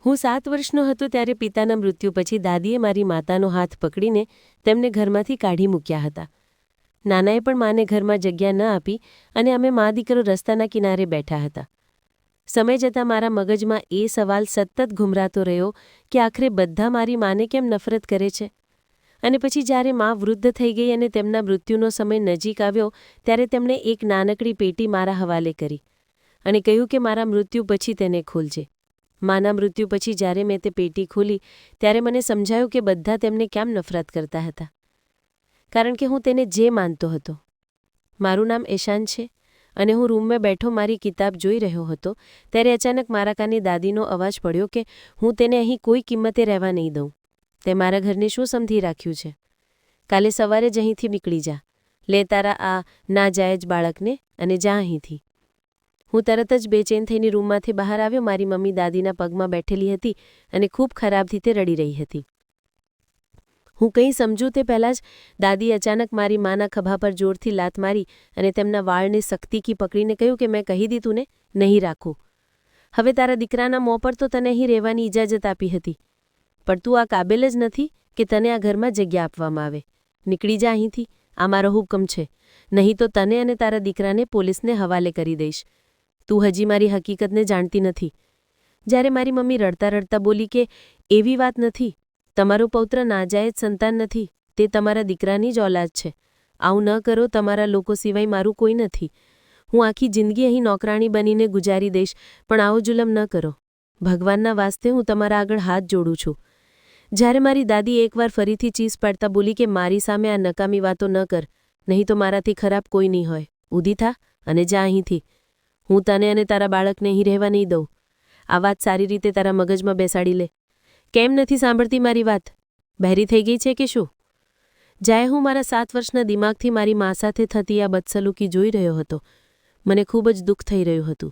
હું 7 વર્ષનો હતો ત્યારે પિતાના મૃત્યુ પછી દાદીએ મારી માતાનો હાથ પકડીને તેમને ઘરમાંથી કાઢી મૂક્યા હતા. નાનાએ પણ માને ઘરમાં જગ્યા ન આપી અને અમે મા દીકરો રસ્તાના કિનારે બેઠા હતા. સમય જતાં મારા મગજમાં એ સવાલ સતત ઘૂમરાતો રહ્યો કે આખરે બધા મારી માને કેમ નફરત કરે છે. અને પછી જ્યારે મા વૃદ્ધ થઈ ગઈ અને તેમના મૃત્યુનો સમય નજીક આવ્યો ત્યારે તેમણે એક નાનકડી પેટી મારા હવાલે કરી અને કહ્યું કે મારા મૃત્યુ પછી તેને ખોલજે. માના મૃત્યુ પછી જ્યારે મેં તે પેટી ખોલી ત્યારે મને સમજાયું કે બધા તેમને કેમ નફરત કરતા હતા. કારણ કે હું તેને જે માનતો હતો. મારું નામ એશાન છે અને હું રૂમમાં બેઠો મારી કિતાબ જોઈ રહ્યો હતો ત્યારે અચાનક મારા કાને દાદીનો અવાજ પડ્યો કે હું તેને અહીં કોઈ કિંમતે રહેવા નહીં દઉં. તે મારા ઘરને શું સમજી રાખ્યું છે? કાલે સવારે જ અહીંથી નીકળી જા. લે તારા આ નાજાયજ બાળકને અને જા અહીંથી. હું તરત જ બેચેન થઈને રૂમમાંથી બહાર આવ્યો. મારી મમ્મી દાદીના પગમાં બેઠેલી હતી અને ખૂબ ખરાબ રીતે રડી રહી હતી. હું કંઈ સમજું તે પહેલાં જ દાદી અચાનક મારી માના ખભા પર જોરથી લાત મારી અને તેમના વાળને સખ્તીથી પકડીને કહ્યું કે મેં કહી દીધું ને, નહીં રાખું. હવે તારા દીકરાના મોં પર તો તને અહીં રહેવાની ઇજાજત આપી હતી, પણ તું આ કાબેલ જ નથી કે તને આ ઘરમાં જગ્યા આપવામાં આવે. નીકળી જા અહીંથી. આ મારો હુકમ છે, નહીં તો તને અને તારા દીકરાને પોલીસને હવાલે કરી દઈશ. તું હજી મારી હકીકતને જાણતી નથી. જ્યારે મારી મમ્મી રડતા રડતા બોલી કે એવી વાત નથી, તમારો પૌત્ર નાજાયજ સંતાન નથી, તે તમારા દીકરાની જ ઓલાદ છે. આવું ન કરો, તમારા લોકો સિવાય મારું કોઈ નથી. હું આખી જિંદગી અહીં નોકરાણી બનીને ગુજારી દઈશ, પણ આવો જુલમ ન કરો. ભગવાનના વાસ્તે હું તમારા આગળ હાથ જોડું છું. જ્યારે મારી દાદી એકવાર ફરીથી ચીસ પાડતા બોલી કે મારી સામે આ નકામી વાતો ન કર, નહીં તો મારાથી ખરાબ કોઈ નહીં હોય. ઊધી થા અને જા અહીંથી. હું તને અને તારા બાળકને અહીં રહેવા નહીં દઉં. આ વાત સારી રીતે તારા મગજમાં બેસાડી લે. કેમ નથી સાંભળતી મારી વાત? બહેરી થઈ ગઈ છે કે શું? જાય હું મારા 7 વર્ષના દિમાગથી મારી મા સાથે થતી આ બદસલુકી જોઈ રહ્યો હતો. મને ખૂબ જ દુઃખ થઈ રહ્યું હતું.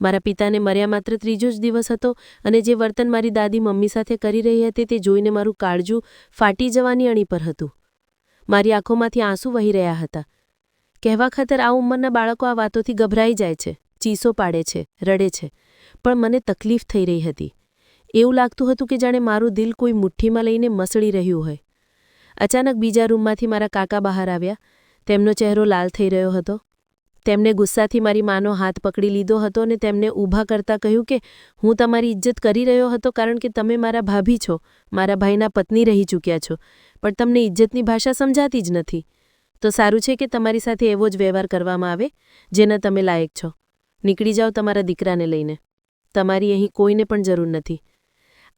મારા પિતાને મર્યા માત્ર 3જો જ દિવસ હતો અને જે વર્તન મારી દાદી મમ્મી સાથે કરી રહી હતી તે જોઈને મારું કાળજું ફાટી જવાની અણી પર હતું. મારી આંખોમાંથી આંસુ વહી રહ્યા હતા. કહેવા ખાતર આ ઉંમરના બાળકો આ વાતોથી ગભરાઈ જાય છે, ચીસો પાડે છે, રડે છે, પણ મને તકલીફ થઈ રહી હતી. એવું લાગતું હતું કે જાણે મારું દિલ કોઈ મુઠ્ઠીમાં લઈને મસળી રહ્યું હોય. અચાનક બીજા રૂમમાંથી મારા કાકા બહાર આવ્યા. તેમનો ચહેરો લાલ થઈ રહ્યો હતો. તેમણે ગુસ્સાથી મારી માનો હાથ પકડી લીધો હતો અને તેમને ઊભા કરતા કહ્યું કે હું તમારી ઇજ્જત કરી રહ્યો હતો કારણ કે તમે મારા ભાભી છો, મારા ભાઈના પત્ની રહી ચૂક્યા છો, પણ તમને ઇજ્જતની ભાષા સમજાતી જ નથી. તો સારું છે કે તમારી સાથે એવો જ વ્યવહાર કરવામાં આવે જેના તમે લાયક છો. નીકળી જાઓ તમારા દીકરાને લઈને. તમારી અહીં કોઈને પણ જરૂર નથી.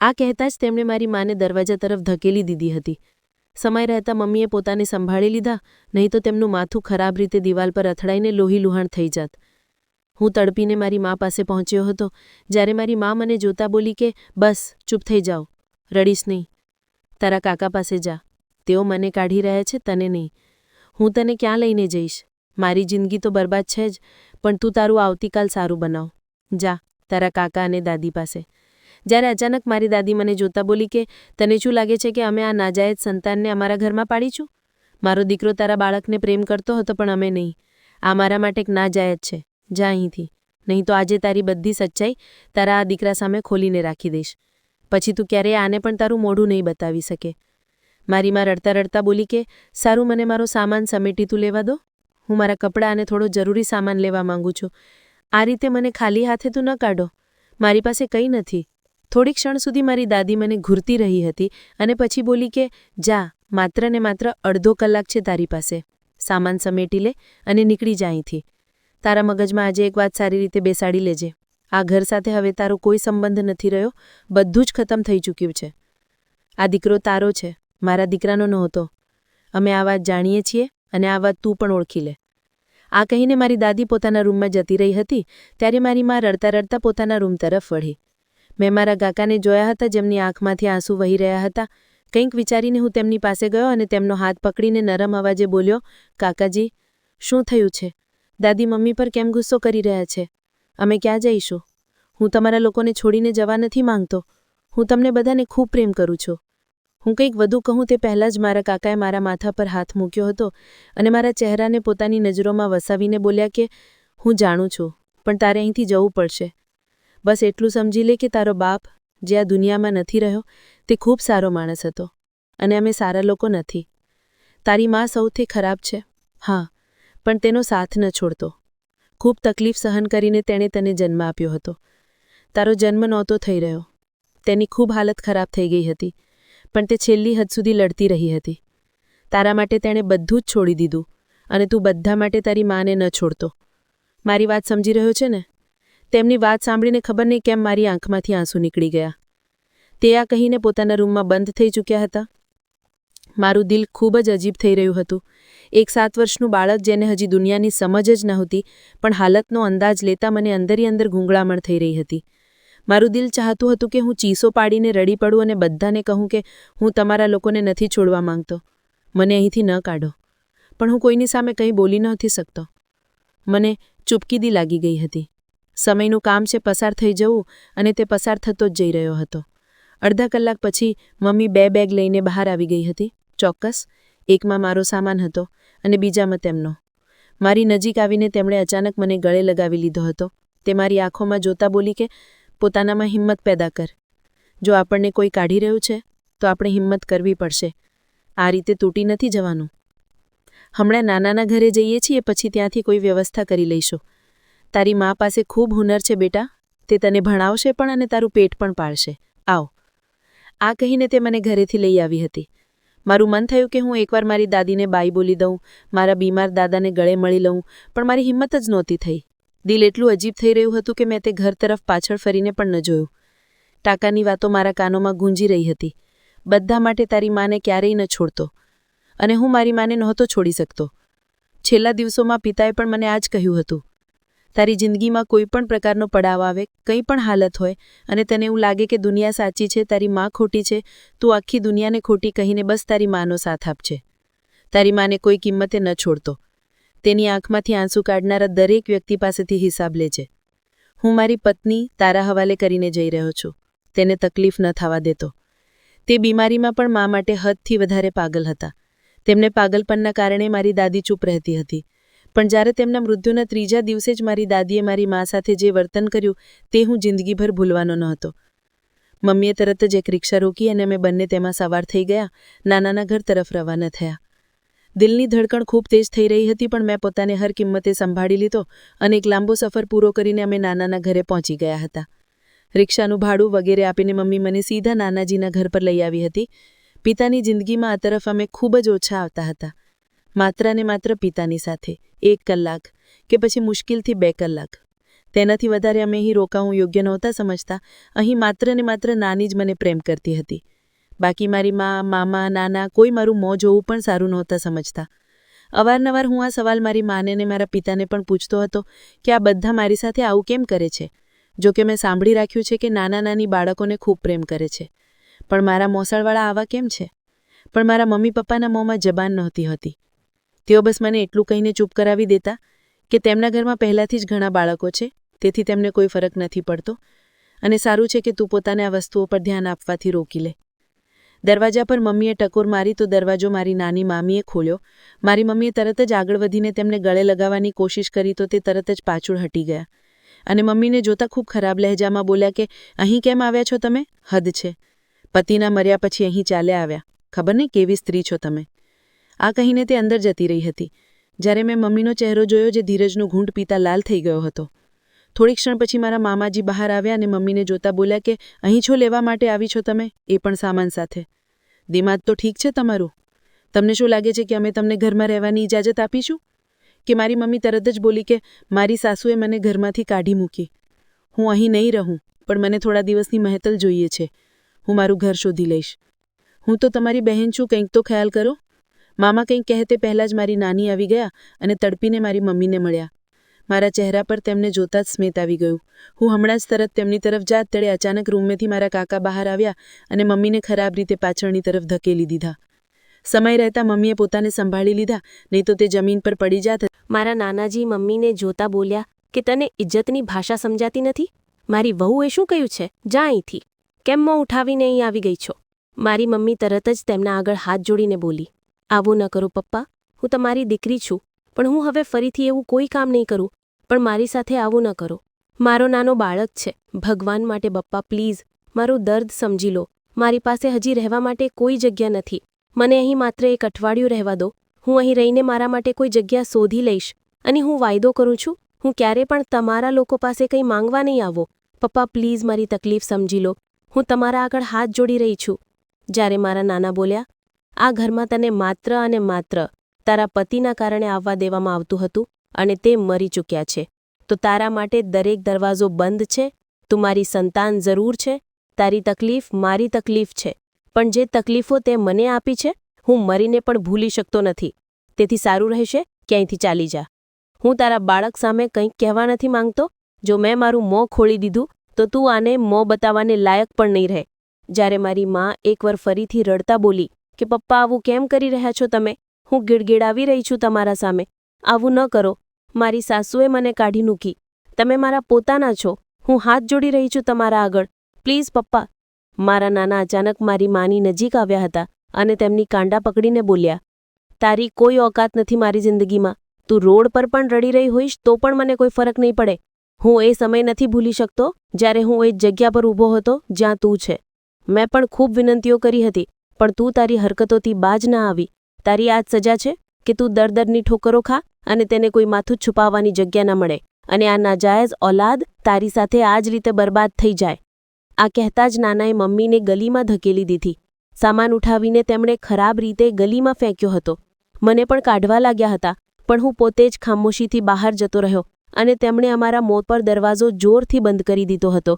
આ કહેતા જ તેમણે મારી માને દરવાજા તરફ ધકેલી દીધી હતી. સમય રહેતા મમ્મીએ પોતાને સંભાળી લીધા, નહીં તો તેમનું માથું ખરાબ રીતે દિવાલ પર અથડાઈને લોહી લુહાણ થઈ જાત. હું તડપીને મારી મા પાસે પહોંચ્યો હતો. જ્યારે મારી મા મને જોતા બોલી કે બસ ચૂપ થઈ જાઓ, રડીશ નહીં. તારા કાકા પાસે જા. તેઓ મને કાઢી રહ્યા છે, તને નહીં. હું તને ક્યાં લઈને જઈશ? મારી જિંદગી તો બરબાદ છે જ, પણ તું તારું આવતીકાલ સારું બનાવ. જા તારા કાકા અને દાદી પાસે. જ્યારે અચાનક મારી દાદી મને જોતા બોલી કે તને શું લાગે છે કે અમે આ નાજાયજ સંતાનને અમારા ઘરમાં પાડીશું? મારો દીકરો તારા બાળકને પ્રેમ કરતો હતો, પણ અમે નહીં. આ મારા માટે એક નાજાયજ છે. જા અહીંથી, નહીં તો આજે તારી બધી સચ્ચાઈ તારા આ દીકરા સામે ખોલીને રાખી દઈશ. પછી તું ક્યારેય આને પણ તારું મોઢું નહીં બતાવી શકે. મારી મા રડતા રડતા બોલી કે સારું, મને મારો સામાન સમેટી તું લેવા દો. હું મારા કપડાં અને થોડો જરૂરી સામાન લેવા માંગુ છું. આ રીતે મને ખાલી હાથે તું ન કાઢો. મારી પાસે કંઈ નથી. થોડી ક્ષણ સુધી મારી દાદી મને ઘૂરતી રહી હતી અને પછી બોલી કે જા, માત્ર ને માત્ર અડધો કલાક છે તારી પાસે. સામાન સમેટી લે અને નીકળી જા અહીંથી. તારા મગજમાં આજે એક વાત સારી રીતે બેસાડી લેજે. આ ઘર સાથે હવે તારો કોઈ સંબંધ નથી રહ્યો. બધું જ ખતમ થઈ ચૂક્યું છે. આ દીકરો તારો છે, મારા દીકરાનો નહોતો. અમે આ વાત જાણીએ છીએ અને આ વાત તું પણ ઓળખી લે. આ કહીને મારી દાદી પોતાના રૂમમાં જતી રહી હતી ત્યારે મારી મા રડતા રડતા પોતાના રૂમ તરફ વળી. મેં મારા કાકાને જોયા હતા જેમની આંખમાંથી આંસુ વહી રહ્યા હતા. કંઈક વિચારીને હું તેમની પાસે ગયો અને તેમનો હાથ પકડીને નરમ અવાજે બોલ્યો, કાકાજી, શું થયું છે? દાદી મમ્મી પર કેમ ગુસ્સો કરી રહ્યા છે? અમે ક્યાં જઈશું? હું તમારા લોકોને છોડીને જવા નથી માંગતો. હું તમને બધાને ખૂબ પ્રેમ કરું છું. હું કંઈક વધુ કહું તે પહેલાં જ મારા કાકાએ મારા માથા પર હાથ મૂક્યો હતો અને મારા ચહેરાને પોતાની નજરોમાં વસાવીને બોલ્યા કે હું જાણું છું, પણ તારે અહીંથી જવું પડશે. બસ એટલું સમજી લે કે તારો બાપ, જે આ દુનિયામાં નથી રહ્યો તે ખૂબ સારો માણસ હતો અને અમે સારા લોકો નથી. તારી માં સૌથી ખરાબ છે, હા, પણ તેનો સાથ ન છોડતો. ખૂબ તકલીફ સહન કરીને તેણે તને જન્મ આપ્યો હતો. તારો જન્મ નહોતો થઈ રહ્યો. તેની ખૂબ હાલત ખરાબ થઈ ગઈ હતી, પણ તે છેલ્લી હદ સુધી લડતી રહી હતી. તારા માટે તેણે બધું જ છોડી દીધું અને તું બધા માટે તારી માને ન છોડતો. મારી વાત સમજી રહ્યો છે ને? તેમની વાત સાંભળીને ખબર નહીં કેમ મારી આંખમાંથી આંસુ નીકળી ગયા. તે આ કહીને પોતાના રૂમમાં બંધ થઈ ચૂક્યા હતા. મારું દિલ ખૂબ જ અજીબ થઈ રહ્યું હતું. એક 7 વર્ષનું બાળક જેને હજી દુનિયાની સમજ જ નહોતી, પણ હાલતનો અંદાજ લેતા મને અંદરી અંદર ગૂંગળામણ થઈ રહી હતી. મારું દિલ ચાહતું હતું કે હું ચીસો પાડીને રડી પડું અને બધાને કહું કે હું તમારા લોકોને નથી છોડવા માંગતો, મને અહીંથી ન કાઢો. પણ હું કોઈની સામે કંઈ બોલી નહોતી શકતો. મને ચૂપકીદી લાગી ગઈ હતી. સમયનું કામ છે પસાર થઈ જવું, અને તે પસાર થતો જ જઈ રહ્યો હતો. અડધા કલાક પછી મમ્મી 2 બેગ લઈને બહાર આવી ગઈ હતી. ચોક્કસ, એકમાં મારો સામાન હતો અને બીજામાં તેમનો. મારી નજીક આવીને તેમણે અચાનક મને ગળે લગાવી લીધો હતો. તે મારી આંખોમાં જોતા બોલી કે પોતાનામાં હિંમત પેદા કર. જો આપણને કોઈ કાઢી રહ્યું છે તો આપણે હિંમત કરવી પડશે. આ રીતે તૂટી નથી જવાનું. હમણાં નાનાના ઘરે જઈએ છીએ, પછી ત્યાંથી કોઈ વ્યવસ્થા કરી લઈશું. તારી મા પાસે ખૂબ હુનર છે બેટા, તે તને ભણાવશે પણ અને તારું પેટ પણ પાળશે. આવ. આ કહીને તે મને ઘરેથી લઈ આવી હતી. મારું મન થયું કે હું એકવાર મારી દાદીને બાઈ બોલી દઉં, મારા બીમાર દાદાને ગળે મળી લઉં, પણ મારી હિંમત જ નહોતી થઈ. દિલ એટલું અજીબ થઈ રહ્યું હતું કે મેં તે ઘર તરફ પાછળ ફરીને પણ ન જોયું. ટાકાની વાતો મારા કાનોમાં ગુંજી રહી હતી. બધા માટે તારી માને ક્યારેય ન છોડતો. અને હું મારી માને નહોતો છોડી શકતો. છેલ્લા દિવસોમાં પિતાએ પણ મને આ જ કહ્યું હતું. તારી જિંદગીમાં કોઈ પણ પ્રકારનો પડાવ આવે, કંઈ પણ હાલત હોય, અને તને એવું લાગે કે દુનિયા સાચી છે, તારી માં ખોટી છે, તું આખી દુનિયાને ખોટી કહીને બસ તારી માનો સાથ આપજે. તારી માને કોઈ કિંમતે ન છોડતો. તેની આંખમાંથી આંસુ કાઢનારા દરેક વ્યક્તિ પાસેથી હિસાબ લેજે. હું મારી પત્ની તારા હવાલે કરીને જઈ રહ્યો છું. તેને તકલીફ ન થવા દેતો. તે બીમારીમાં પણ મા માટે હદથી વધારે પાગલ હતા. તેમને પાગલપનના કારણે મારી દાદી ચૂપ રહેતી હતી. પણ જ્યારે તેમના મૃત્યુના 3જા દિવસે જ મારી દાદીએ મારી મા સાથે જે વર્તન કર્યું તે હું જિંદગીભર ભૂલવાનો નહોતો. મમ્મીએ તરત જ એક રિક્ષા રોકી અને અમે બંને તેમાં સવાર થઈ ગયા. નાનાના ઘર તરફ રવાના થયા. દિલની ધડકણ ખૂબ તેજ થઈ રહી હતી, પણ મેં પોતાને હર કિંમતે સંભાળી લીધો અને એક લાંબો સફર પૂરો કરીને અમે નાનાના ઘરે પહોંચી ગયા હતા. રિક્ષાનું ભાડું વગેરે આપીને મમ્મી મને સીધા નાનાજીના ઘર પર લઈ આવી હતી. પિતાની જિંદગીમાં આ તરફ અમે ખૂબ જ ઓછા આવતા હતા. માત્ર ને માત્ર પિતાની સાથે 1 કલાક કે પછી મુશ્કેલથી 2 કલાક. તેનાથી વધારે અમે અહીં રોકાવું યોગ્ય નહોતા સમજતા. અહીં માત્ર ને માત્ર નાની જ મને પ્રેમ કરતી હતી. બાકી મારી મા, મામા, નાના કોઈ મારું મોં જોવું પણ સારું નહોતા સમજતા. અવારનવાર હું આ સવાલ મારી માને ને મારા પિતાને પણ પૂછતો હતો કે આ બધા મારી સાથે આવું કેમ કરે છે. જો કે મેં સાંભળી રાખ્યું છે કે નાના-નાની બાળકોને ખૂબ પ્રેમ કરે છે, પણ મારા મોસાળવાળા આવા કેમ છે? પણ મારા મમ્મી પપ્પાના મોંમાં જબાન નહોતી હોતી. તેઓ બસ મને એટલું કહીને ચૂપ કરાવી દેતા કે તેમના ઘરમાં પહેલાંથી જ ઘણા બાળકો છે, તેથી તેમને કોઈ ફરક નથી પડતો અને સારું છે કે તું પોતાને આ વસ્તુઓ પર ધ્યાન આપવાથી રોકી લે. દરવાજા પર મમ્મીએ ટકોર મારી તો દરવાજો મારી નાની મામીએ ખોલ્યો. મારી મમ્મીએ તરત જ આગળ વધીને તેમને ગળે લગાવવાની કોશિશ કરી તો તે તરત જ પાછળ હટી ગયા અને મમ્મીને જોતા ખૂબ ખરાબ લહેજામાં બોલ્યા કે અહીં કેમ આવ્યા છો તમે? હદ છે. પતિના મર્યા પછી અહીં ચાલ્યા આવ્યા. ખબર નહીં કેવી સ્ત્રી છો તમે. આ કહીને તે અંદર જતી રહી હતી. જ્યારે મેં મમ્મીનો ચહેરો જોયો જે ધીરજનું ઘૂંટ પીતા લાલ થઈ ગયો હતો. થોડીક ક્ષણ પછી મારા મામાજી બહાર આવ્યા અને મમ્મીને જોતા બોલ્યા કે અહીં છો લેવા માટે આવી છો તમે, એ પણ સામાન સાથે. દિમાગ તો ઠીક છે તમારું? તમને શું લાગે છે કે અમે તમને ઘરમાં રહેવાની ઇજાજત આપીશું? કે મારી મમ્મી તરત જ બોલી કે મારી સાસુએ મને ઘરમાંથી કાઢી મૂકી. હું અહીં નહીં રહું, પણ મને થોડા દિવસની મહેતલ જોઈએ છે. હું મારું ઘર શોધી લઈશ. હું તો તમારી બહેન છું, કંઈક તો ખ્યાલ કરો. મામા કંઈક કહેતે પહેલાં જ મારી નાની આવી ગયા અને તડપીને મારી મમ્મીને મળ્યા. મારા ચહેરા પર તેમને જોતા જ સ્મિત આવી ગયું. હું હમણાં જ તરત તેમની તરફ જાત તેડે અચાનક રૂમમાંથી મારા કાકા બહાર આવ્યા અને મમ્મીને ખરાબ રીતે પાછળની તરફ ધકેલી દીધા. સમય રહેતા મમ્મીએ પોતાને સંભાળી લીધા, નહીં તો તે જમીન પર પડી જાત. મારા નાનાજી મમ્મીને જોતા બોલ્યા કે તને ઇજ્જતની ભાષા સમજાતી નથી? મારી વહુએ શું કહ્યું છે? જા અહીંથી. કેમ મોં ઉઠાવીને અહીં આવી ગઈ છો? મારી મમ્મી તરત જ તેમના આગળ હાથ જોડીને બોલી, આવું ન કરો પપ્પા, હું તમારી દીકરી છું, પણ હું હવે ફરીથી એવું કોઈ કામ નહીં કરું, પણ મારી સાથે આવું ન કરો. મારો નાનો બાળક છે. ભગવાન માટે બપ્પા પ્લીઝ મારું દર્દ સમજી લો. મારી પાસે હજી રહેવા માટે કોઈ જગ્યા નથી. મને અહીં માત્ર 1 અઠવાડિયું રહેવા દો. હું અહીં રહીને મારા માટે કોઈ જગ્યા શોધી લઈશ. અને હું વાયદો કરું છું, હું ક્યારે પણ તમારા લોકો પાસે કંઈ માંગવા નહીં આવો. પપ્પા, પ્લીઝ મારી તકલીફ સમજી લો. હું તમારા આગળ હાથ જોડી રહી છું. જ્યારે મારા નાના બોલ્યા, આ ઘરમાં તને માત્ર અને માત્ર તારા પતિના કારણે આવવા દેવામાં આવતું હતું અને તે મરી ચૂક્યા છે. તો તારા માટે દરેક દરવાજો બંધ છે. તું મારી સંતાન જરૂર છે. તારી તકલીફ મારી તકલીફ છે. પણ જે તકલીફો તે મને આપી છે, હું મરીને પણ ભૂલી શકતો નથી. તેથી સારું રહેશે કે અહીંથી ચાલી જા. હું તારા બાળક સામે કંઈક કહેવા નથી માંગતો. જો મેં મારું મોં ખોલી દીધું તો તું આને મોં બતાવવાને લાયક પણ નહીં રહે. જ્યારે મારી માં એકવાર ફરીથી રડતા બોલી કે પપ્પા, આવું કેમ કરી રહ્યા છો તમે? હું ગીડગીડાવી રહી છું તમારા સામે. આવું ન કરો. મારી સાસુએ મને કાઢી મૂકી. તમે મારા પોતાના છો. હું હાથ જોડી રહી છું તમારા આગળ. પ્લીઝ પપ્પા. મારા નાના અચાનક મારી માની નજીક આવ્યા હતા અને તેમની કાંડા પકડીને બોલ્યા, તારી કોઈ ઓકાત નથી મારી જિંદગીમાં. તું રોડ પર પણ રડી રહી હોઈશ તો પણ મને કોઈ ફરક નહીં પડે. હું એ સમય નથી ભૂલી શકતો જ્યારે હું એ જગ્યા પર ઊભો હતો જ્યાં તું છે. મેં પણ ખૂબ વિનંતીઓ કરી હતી, પણ તું તારી હરકતોથી બાજ ના આવી. તારી આ જ સજા છે કે તું દરની ઠોકરો ખા અને તેને કોઈ માથું છુપાવવાની જગ્યા ન મળે અને આ નાજાયજ ઔલાદ તારી સાથે આ જ રીતે બરબાદ થઈ જાય. આ કહેતા જ નાનાએ મમ્મીને ગલીમાં ધકેલી દીધી. સામાન ઉઠાવીને તેમણે ખરાબ રીતે ગલીમાં ફેંક્યો હતો. મને પણ કાઢવા લાગ્યા હતા, પણ હું પોતે જ ખામોશીથી બહાર જતો રહ્યો અને તેમણે અમારા મોં પર દરવાજો જોરથી બંધ કરી દીધો હતો.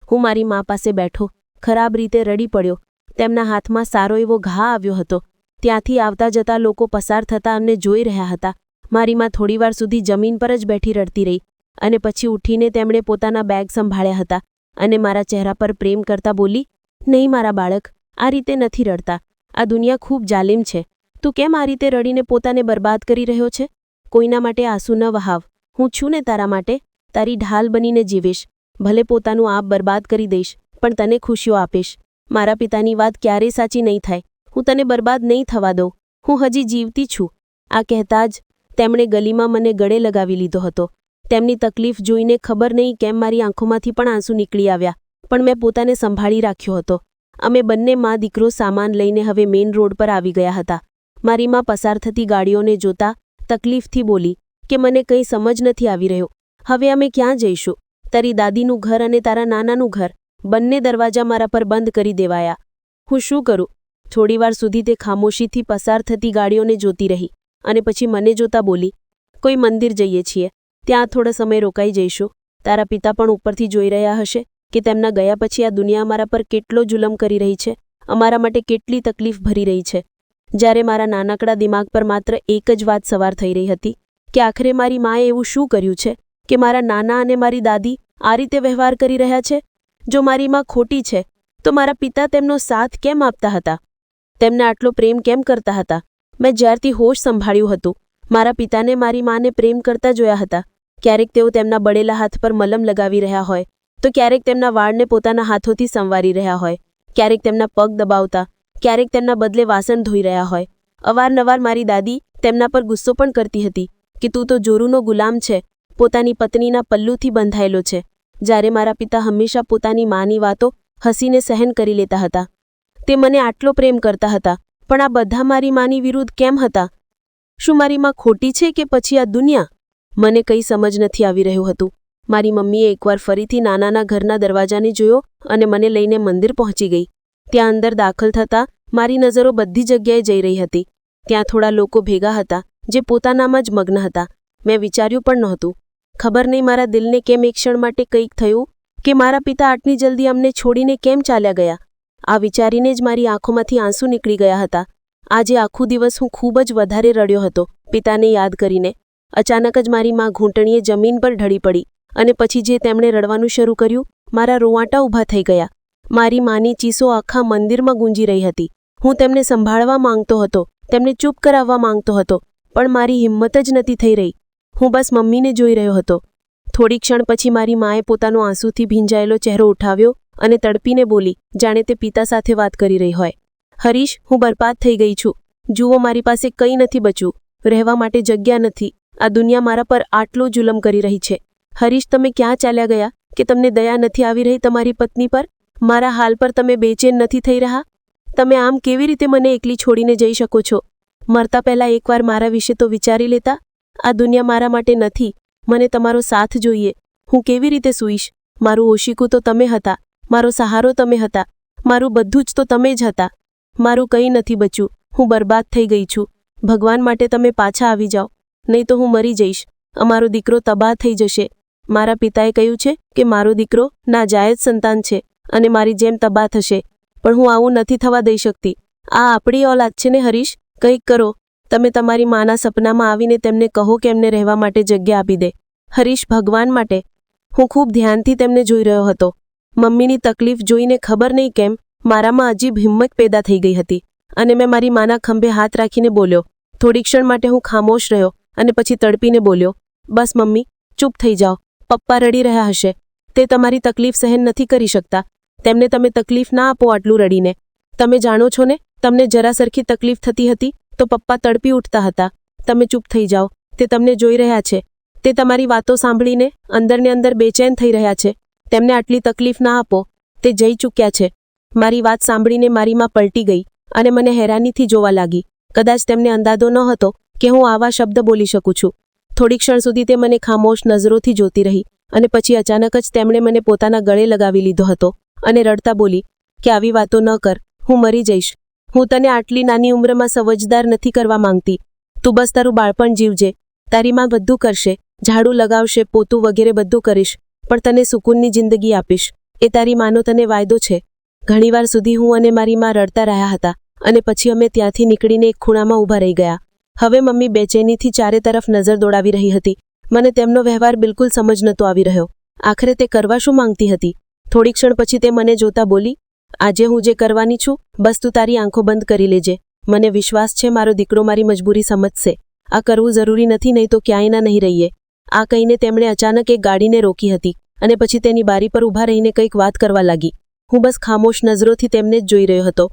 હું મારી મા પાસે બેઠો, ખરાબ રીતે રડી પડ્યો. તેમના હાથમાં સારો એવો ઘા આવ્યો હતો. ત્યાંથી આવતા જતા લોકો પસાર થતા અમને જોઈ રહ્યા હતા. મારી મા થોડીવાર સુધી જમીન પર જ બેઠી રડતી રહી અને પછી ઉઠીને તેમણે પોતાના બેગ સંભાળ્યા હતા અને મારા ચહેરા પર પ્રેમ કરતા બોલી, નહીં મારા બાળક, આ રીતે નથી રડતા. આ દુનિયા ખૂબ જાલિમ છે. તું કેમ આ રીતે રડીને પોતાને બરબાદ કરી રહ્યો છે? કોઈના માટે આંસુ ન વહાવ. હું છું ને તારા માટે. તારી ઢાલ બનીને જીવીશ. ભલે પોતાનું આપ બરબાદ કરી દઈશ, પણ તને ખુશીઓ આપીશ. મારા પિતાની વાત ક્યારેય સાચી નહીં થાય. હું તને બરબાદ નહીં થવા દઉં. હું હજી જીવતી છું. આ કહેતા જ તેમણે ગલીમાં મને ગળે લગાવી લીધો હતો. તેમની તકલીફ જોઈને ખબર નહીં કેમ મારી આંખોમાંથી પણ આંસુ નીકળી આવ્યા, પણ મેં પોતાને સંભાળી રાખ્યો હતો. અમે બંને મા દીકરો સામાન લઈને હવે મેઇન રોડ પર આવી ગયા હતા. મારી મા પસાર થતી ગાડીઓને જોતા તકલીફથી બોલી કે મને કંઈ સમજ નથી આવી રહ્યો. હવે અમે ક્યાં જઈશું? તારી દાદીનું ઘર અને તારા નાનાનું ઘર, બંને દરવાજા મારા પર બંધ કરી દેવાયા. હું શું કરું? થોડીવાર સુધી તે ખામોશીથી પસાર થતી ગાડીઓને જોતી રહી અને પછી મને જોતા બોલી, કોઈ મંદિર જઈએ છીએ. ત્યાં થોડો સમય રોકાઈ જઈશું. તારા પિતા પણ ઉપરથી જોઈ રહ્યા હશે કે તેમના ગયા પછી આ દુનિયા અમારા પર કેટલો જુલમ કરી રહી છે, અમારા માટે કેટલી તકલીફ ભરી રહી છે. જ્યારે મારા નાનકડા દિમાગ પર માત્ર એક જ વાત સવાર થઈ રહી હતી કે આખરે મારી માએ એવું શું કર્યું છે કે મારા નાના અને મારી દાદી આ રીતે વ્યવહાર કરી રહ્યા છે? જો મારી મા ખોટી છે તો મારા પિતા તેમનો સાથ કેમ આપતા હતા? તેમને આટલો પ્રેમ કેમ કરતા હતા? મેં જ્યારથી હોશ સંભાળ્યું હતું, મારા પિતાને મારી માને પ્રેમ કરતા જોયા હતા. ક્યારેક તેઓ તેમના બળેલા હાથ પર મલમ લગાવી રહ્યા હોય, તો ક્યારેક તેમના વાળને પોતાના હાથોથી સંવારી રહ્યા હોય, ક્યારેક તેમના પગ દબાવતા, ક્યારેક તેમના બદલે વાસણ ધોઈ રહ્યા હોય. અવારનવાર મારી દાદી તેમના પર ગુસ્સો પણ કરતી હતી કે તું તો જોરુનો ગુલામ છે, પોતાની પત્નીના પલ્લુથી બંધાયેલો છે. જ્યારે મારા પિતા હંમેશા પોતાની માની વાતો હસીને સહન કરી લેતા હતા. તે મને આટલો પ્રેમ કરતા હતા, પણ આ બધા મારી માની વિરુદ્ધ કેમ હતા? શું મારી મા ખોટી છે કે પછી આ દુનિયા? મને કંઈ સમજ નથી આવી રહ્યું હતું. મારી મમ્મીએ એકવાર ફરીથી નાનાના ઘરના દરવાજાને જોયો અને મને લઈને મંદિર પહોંચી ગઈ. ત્યાં અંદર દાખલ થતાં મારી નજરો બધી જગ્યાએ જઈ રહી હતી. ત્યાં થોડા લોકો ભેગા હતા જે પોતાનામાં જ મગ્ન હતા. મેં વિચાર્યું પણ નહોતું. ખબર નહીં મારા દિલને કેમ એક ક્ષણ માટે કંઈક થયું કે મારા પિતા આટલી જલ્દી અમને છોડીને કેમ ચાલ્યા ગયા. આ વિચારીને જ મારી આંખોમાંથી આંસુ નીકળી ગયા હતા. આજે આખો દિવસ હું ખૂબ જ વધારે રડ્યો હતો પિતાને યાદ કરીને. અચાનક જ મારી મા ઘૂંટણીએ જમીન પર ઢળી પડી અને પછી જે તેમણે રડવાનું શરૂ કર્યું, મારા રોવાટા ઊભા થઈ ગયા. મારી માની ચીસો આખા મંદિરમાં ગૂંજી રહી હતી. હું તેમને સંભાળવા માંગતો હતો, તેમને ચૂપ કરાવવા માંગતો હતો, પણ મારી હિંમત જ નથી થઈ રહી. હું બસ મમ્મીને જોઈ રહ્યો હતો. થોડી ક્ષણ પછી મારી માએ પોતાનો આંસુથી ભીંજાયેલો ચહેરો ઉઠાવ્યો અને તડપીને બોલી, જાણે તે પિતા સાથે વાત કરી રહી હોય. હરીશ, હું બરબાદ થઈ ગઈ છું. જુઓ, મારી પાસે કંઈ નથી બચ્યું. રહેવા માટે જગ્યા નથી. આ દુનિયા મારા પર આટલો જુલમ કરી રહી છે. હરીશ, તમે ક્યાં ચાલ્યા ગયા કે તમને દયા નથી આવી રહી તમારી પત્ની પર? મારા હાલ પર તમે બેચેન નથી થઈ રહ્યા? તમે આમ કેવી રીતે મને એકલી છોડીને જઈ શકો છો? મરતા પહેલાં એકવાર મારા વિશે તો વિચારી લેતા. આ દુનિયા મારા માટે નથી. મને તમારો સાથ જોઈએ. હું કેવી રીતે સૂઈશ? મારું ઓશિકું તો તમે હતા, મારો સહારો તમે હતા, મારું બધું જ તો તમે જ હતા. મારું કંઈ નથી બચ્યું. હું બરબાદ થઈ ગઈ છું. ભગવાન માટે તમે પાછા આવી જાઓ, નહીં તો હું મરી જઈશ. અમારો દીકરો તબાહ થઈ જશે. મારા પિતાએ કહ્યું છે કે મારો દીકરો નાજાયજ સંતાન છે અને મારી જેમ તબાહ થશે, પણ હું આવું નથી થવા દઈ શકતી. આ આપણી ઓલાદ છે ને હરીશ, કંઈક કરો. તમે તમારી માના સપનામાં આવીને તેમને કહો કે એમને રહેવા માટે જગ્યા આપી દે. હરીશ, ભગવાન માટે. હું ખૂબ ધ્યાનથી તેમને જોઈ રહ્યો હતો. મમ્મીની તકલીફ જોઈને ખબર નહીં કેમ મારામાં અજીબ હિંમત પેદા થઈ ગઈ હતી અને મેં મારી માના ખંભે હાથ રાખીને બોલ્યો. થોડી ક્ષણ માટે હું ખામોશ રહ્યો અને પછી તડપીને બોલ્યો, બસ મમ્મી, ચૂપ થઈ જાઓ. પપ્પા રડી રહ્યા હશે. તે તમારી તકલીફ સહન નથી કરી શકતા. તેમને તમે તકલીફ ના આપો આટલું રડીને. તમે જાણો છો ને, તમને જરા સરખી તકલીફ થતી હતી તો પપ્પા તડપી ઉઠતા હતા. તમે ચૂપ થઈ જાઓ. તે તમને જોઈ રહ્યા છે. તે તમારી વાતો સાંભળીને અંદરને અંદર બેચેન થઈ રહ્યા છે. તેમને આટલી તકલીફ ના આપો. તે જઈ ચૂક્યા છે. મારી વાત સાંભળીને મારી માં પલટી ગઈ અને મને હેરાનીથી જોવા લાગી. કદાચ તેમને અંદાજો ન હતો કે હું આવા શબ્દ બોલી શકું છું. થોડી ક્ષણ સુધી તે મને ખામોશ નજરોથી જોતી રહી અને પછી અચાનક જ તેમણે મને પોતાના ગળે લગાવી લીધો હતો અને રડતા બોલી કે આવી વાતો ન કર. હું મરી જઈશ. હું તને આટલી નાની ઉંમરમાં સમજદાર નથી કરવા માંગતી. તું બસ તારું બાળપણ જીવજે. તારી માં બધું કરશે, ઝાડુ લગાવશે, પોતું વગેરે બધું કરીશ, પણ તને સુકૂનની જિંદગી આપીશ. એ તારી માનો તને વાયદો છે. ઘણીવાર સુધી હું અને મારી માં રડતા રહ્યા હતા અને પછી અમે ત્યાંથી નીકળીને એક ખૂણામાં ઊભા રહી ગયા. હવે મમ્મી બેચેનીથી ચારે તરફ નજર દોડાવી રહી હતી. મને તેમનો વ્યવહાર બિલકુલ સમજ નહોતો આવી રહ્યો. આખરે તે કરવા શું માંગતી હતી? થોડી ક્ષણ પછી તે મને જોતા બોલી, આજે હું જે કરવાની છું, બસ તું તારી આંખો બંધ કરી લેજે. મને વિશ્વાસ છે મારો દીકરો મારી મજબૂરી સમજશે. આ કરવું જરૂરી નથી, નહીં તો ક્યાંય ના નહીં રહીએ. આ કહીને તેમણે અચાનક એક ગાડીને રોકી હતી અને પછી તેની બારી પર ઊભા રહીને કંઈક વાત કરવા લાગી. હું બસ ખામોશ નજરોથી તેમને જ જોઈ રહ્યો હતો.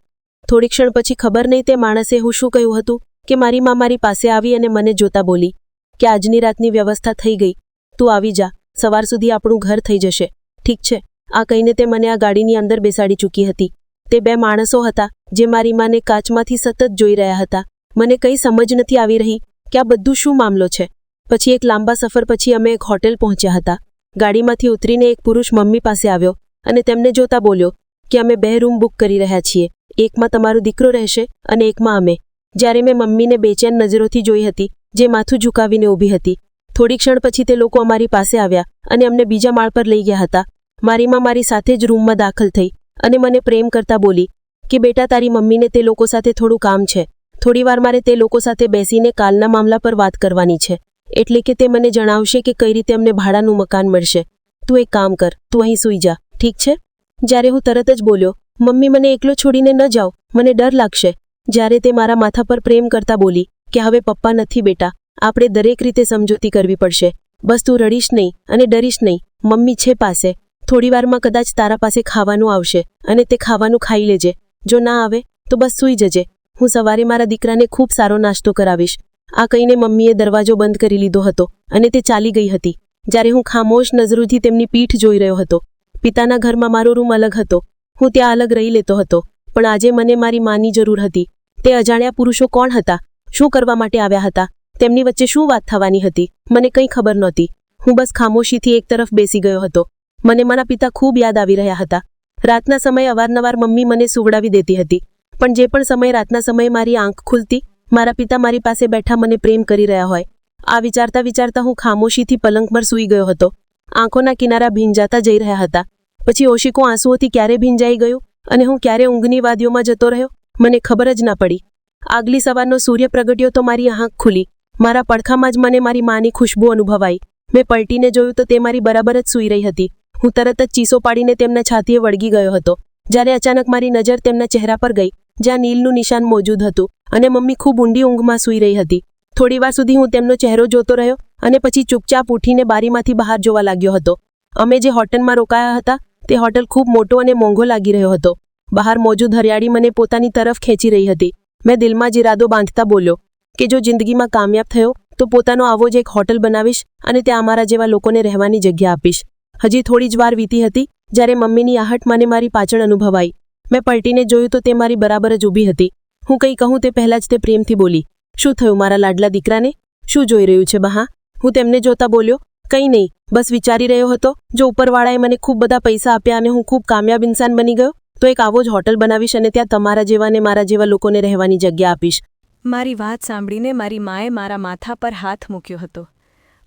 થોડી ક્ષણ પછી ખબર નહીં તે માણસે હું શું કહ્યું હતું કે મારી માં મારી પાસે આવી અને મને જોતા બોલી કે આજની રાતની વ્યવસ્થા થઈ ગઈ. તું આવી જા. સવાર સુધી આપણું ઘર થઈ જશે. ઠીક છે? આ કહીને તે મને આ ગાડીની અંદર બેસાડી ચૂકી હતી. તે બે માણસો હતા જે મારી માને કાચમાંથી સતત જોઈ રહ્યા હતા. મને કંઈ સમજ નથી આવી રહી કે આ બધું શું મામલો છે. પછી એક લાંબા સફર પછી અમે એક હોટેલ પહોંચ્યા હતા. ગાડીમાંથી ઉતરીને એક પુરુષ મમ્મી પાસે આવ્યો અને તેમને જોતા બોલ્યો કે અમે 2 રૂમ બુક કરી રહ્યા છીએ. એકમાં તમારો દીકરો રહેશે અને એકમાં અમે. જ્યારે મેં મમ્મીને બેચેન નજરોથી જોઈ હતી, જે માથું ઝુકાવીને ઊભી હતી. થોડી ક્ષણ પછી તે લોકો અમારી પાસે આવ્યા અને અમને બીજા માળ પર લઈ ગયા હતા. મારી માં મારી સાથે જ રૂમમાં દાખલ થઈ અને મને પ્રેમ કરતા બોલી કે બેટા, તારી મમ્મીને તે લોકો સાથે થોડું કામ છે. થોડીવાર મારે તે લોકો સાથે બેસીને કાલના મામલા પર વાત કરવાની છે. એટલે કે તે મને જણાવશે કે કઈ રીતે અમને ભાડાનું મકાન મળશે. તું એક કામ કર, તું અહીં સૂઈ જા, ઠીક છે? જ્યારે હું તરત જ બોલ્યો, મમ્મી મને એકલો છોડીને ન જાઓ, મને ડર લાગશે. જ્યારે તે મારા માથા પર પ્રેમ કરતા બોલી કે હવે પપ્પા નથી બેટા, આપણે દરેક રીતે સમજૂતી કરવી પડશે. બસ તું રડીશ નહીં અને ડરીશ નહીં. મમ્મી છે પાસે. થોડીવારમાં કદાચ તારા પાસે ખાવાનું આવશે અને તે ખાવાનું ખાઈ લેજે. જો ના આવે તો બસ સૂઈ જજે. હું સવારે મારા દીકરાને ખૂબ સારો નાસ્તો કરાવીશ. આ કહીને મમ્મીએ દરવાજો બંધ કરી લીધો હતો અને તે ચાલી ગઈ હતી. જ્યારે હું ખામોશ નજરોથી તેમની પીઠ જોઈ રહ્યો હતો. પિતાના ઘરમાં મારો રૂમ અલગ હતો. હું ત્યાં અલગ રહી લેતો હતો, પણ આજે મને મારી માની જરૂર હતી. તે અજાણ્યા પુરુષો કોણ હતા? શું કરવા માટે આવ્યા હતા? તેમની વચ્ચે શું વાત થવાની હતી? મને કંઈ ખબર નહોતી. હું બસ ખામોશીથી એક તરફ બેસી ગયો હતો. મને મારા પિતા ખૂબ યાદ આવી રહ્યા હતા. રાતના સમયે અવારનવાર મમ્મી મને સુવડાવી દેતી હતી, પણ જે પણ સમયે રાતના સમયે મારી આંખ ખુલતી, મારા પિતા મારી પાસે બેઠા મને પ્રેમ કરી રહ્યા હોય. આ વિચારતા વિચારતા હું ખામોશીથી પલંગ પર સૂઈ ગયો હતો. આંખોના કિનારા ભીંજાતા જઈ રહ્યા હતા. પછી ઓશિકો આંસુઓથી ક્યારે ભીંજાઈ ગયું અને હું ક્યારે ઊંઘની વાદીઓમાં જતો રહ્યો, મને ખબર જ ના પડી. આગલી સવારનો સૂર્ય પ્રગટ્યો તો મારી આંખ ખુલી. મારા પડખામાં જ મને મારી માની ખુશ્બુ અનુભવાઈ. મેં પલટીને જોયું તો તે મારી બરાબર જ સૂઈ રહી હતી. હું તરત જ ચીસો પાડીને તેમના છાતીએ વળગી ગયો હતો. જ્યારે અચાનક મારી નજર તેમના ચહેરા પર ગઈ, જ્યાં નીલનું નિશાન મોજૂદ હતું અને મમ્મી ખૂબ ઊંડી ઊંઘમાં સૂઈ રહી હતી. થોડીવાર સુધી હું તેમનો ચહેરો જોતો રહ્યો અને પછી ચૂપચાપ ઉઠીને બારીમાંથી બહાર જોવા લાગ્યો હતો. અમે જે હોટલમાં રોકાયા હતા તે હોટલ ખૂબ મોટો અને મોંઘો લાગી રહ્યો હતો. બહાર મોજૂદ હરિયાળી મને પોતાની તરફ ખેંચી રહી હતી. મેં દિલમાં જ ઇરાદો બાંધતા બોલ્યો કે જો જિંદગીમાં કામયાબ થયો તો પોતાનો આવો જ એક હોટલ બનાવીશ અને ત્યાં અમારા જેવા લોકોને રહેવાની જગ્યા આપીશ. હજી થોડી જ વાર વીતી હતી જ્યારે મમ્મીની આહટ મને મારી પાછળ અનુભવાઈ. મેં પલટીને જોયું તો તે મારી બરાબર જ ઊભી હતી. હું કંઈ કહું તે પહેલાં જ તે પ્રેમથી બોલી, "શું થયું મારા લાડલા દીકરાને? શું જોઈ રહ્યું છે બા?" હું તેમને જોતા બોલ્યો, "કંઈ નહીં, બસ વિચારી રહ્યો હતો, જો ઉપરવાળાએ મને ખૂબ બધા પૈસા આપ્યા અને હું ખૂબ કામયાબ ઇન્સાન બની ગયો તો એક આવો જ હોટલ બનાવીશ અને ત્યાં તમારા જેવા ને મારા જેવા લોકોને રહેવાની જગ્યા આપીશ." મારી વાત સાંભળીને મારી માએ મારા માથા પર હાથ મૂક્યો હતો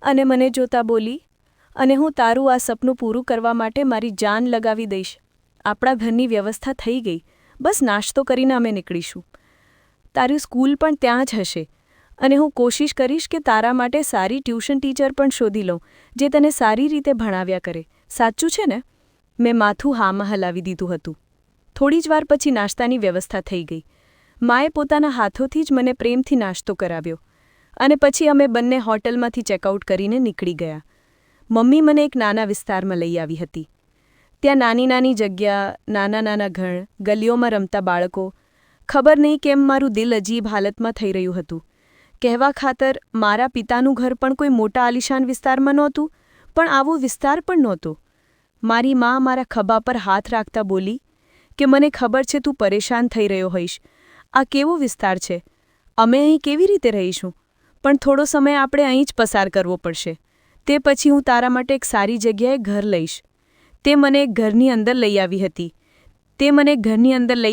અને મને જોતા બોલી, "અને હું તારું આ સપનું પૂરું કરવા માટે મારી જાન લગાવી દઈશ. આપણા ઘરની વ્યવસ્થા થઈ ગઈ, બસ નાસ્તો કરીને અમે નીકળીશું. તારી સ્કૂલ પણ ત્યાં જ હશે અને હું કોશિશ કરીશ કે તારા માટે સારી ટ્યુશન ટીચર પણ શોધી લઉં જે તને સારી રીતે ભણાવ્યા કરે. સાચું છે ને?" મેં માથું હામાં હલાવી દીધું હતું. થોડી જ વાર પછી નાસ્તાની વ્યવસ્થા થઈ ગઈ. માએ પોતાના હાથોથી જ મને પ્રેમથી નાસ્તો કરાવ્યો અને પછી અમે બંને હોટલમાંથી ચેકઆઉટ કરીને નીકળી ગયા. મમ્મી મને એક નાના વિસ્તારમાં લઈ આવી હતી. ત્યાં નાની નાની જગ્યા, નાના નાના ઘર, ગલીઓમાં રમતા બાળકો. ખબર નહીં કેમ મારું દિલ અજીબ હાલતમાં થઈ રહ્યું હતું. કહેવા ખાતર મારા પિતાનું ઘર પણ કોઈ મોટા આલિશાન વિસ્તારમાં નહોતું, પણ આવો વિસ્તાર પણ નહોતો. મારી મા મારા ખભા પર હાથ રાખતા બોલી કે મને ખબર છે તું પરેશાન થઈ રહ્યો હોઈશ. આ કેવો વિસ્તાર છે, અમે અહીં કેવી રીતે રહીશું? પણ થોડો સમય આપણે અહીં જ પસાર કરવો પડશે. તે પછી હું તારા માટે એક સારી જગ્યાએ ઘર લઈશ. તે મને એક ઘરની અંદર લઈ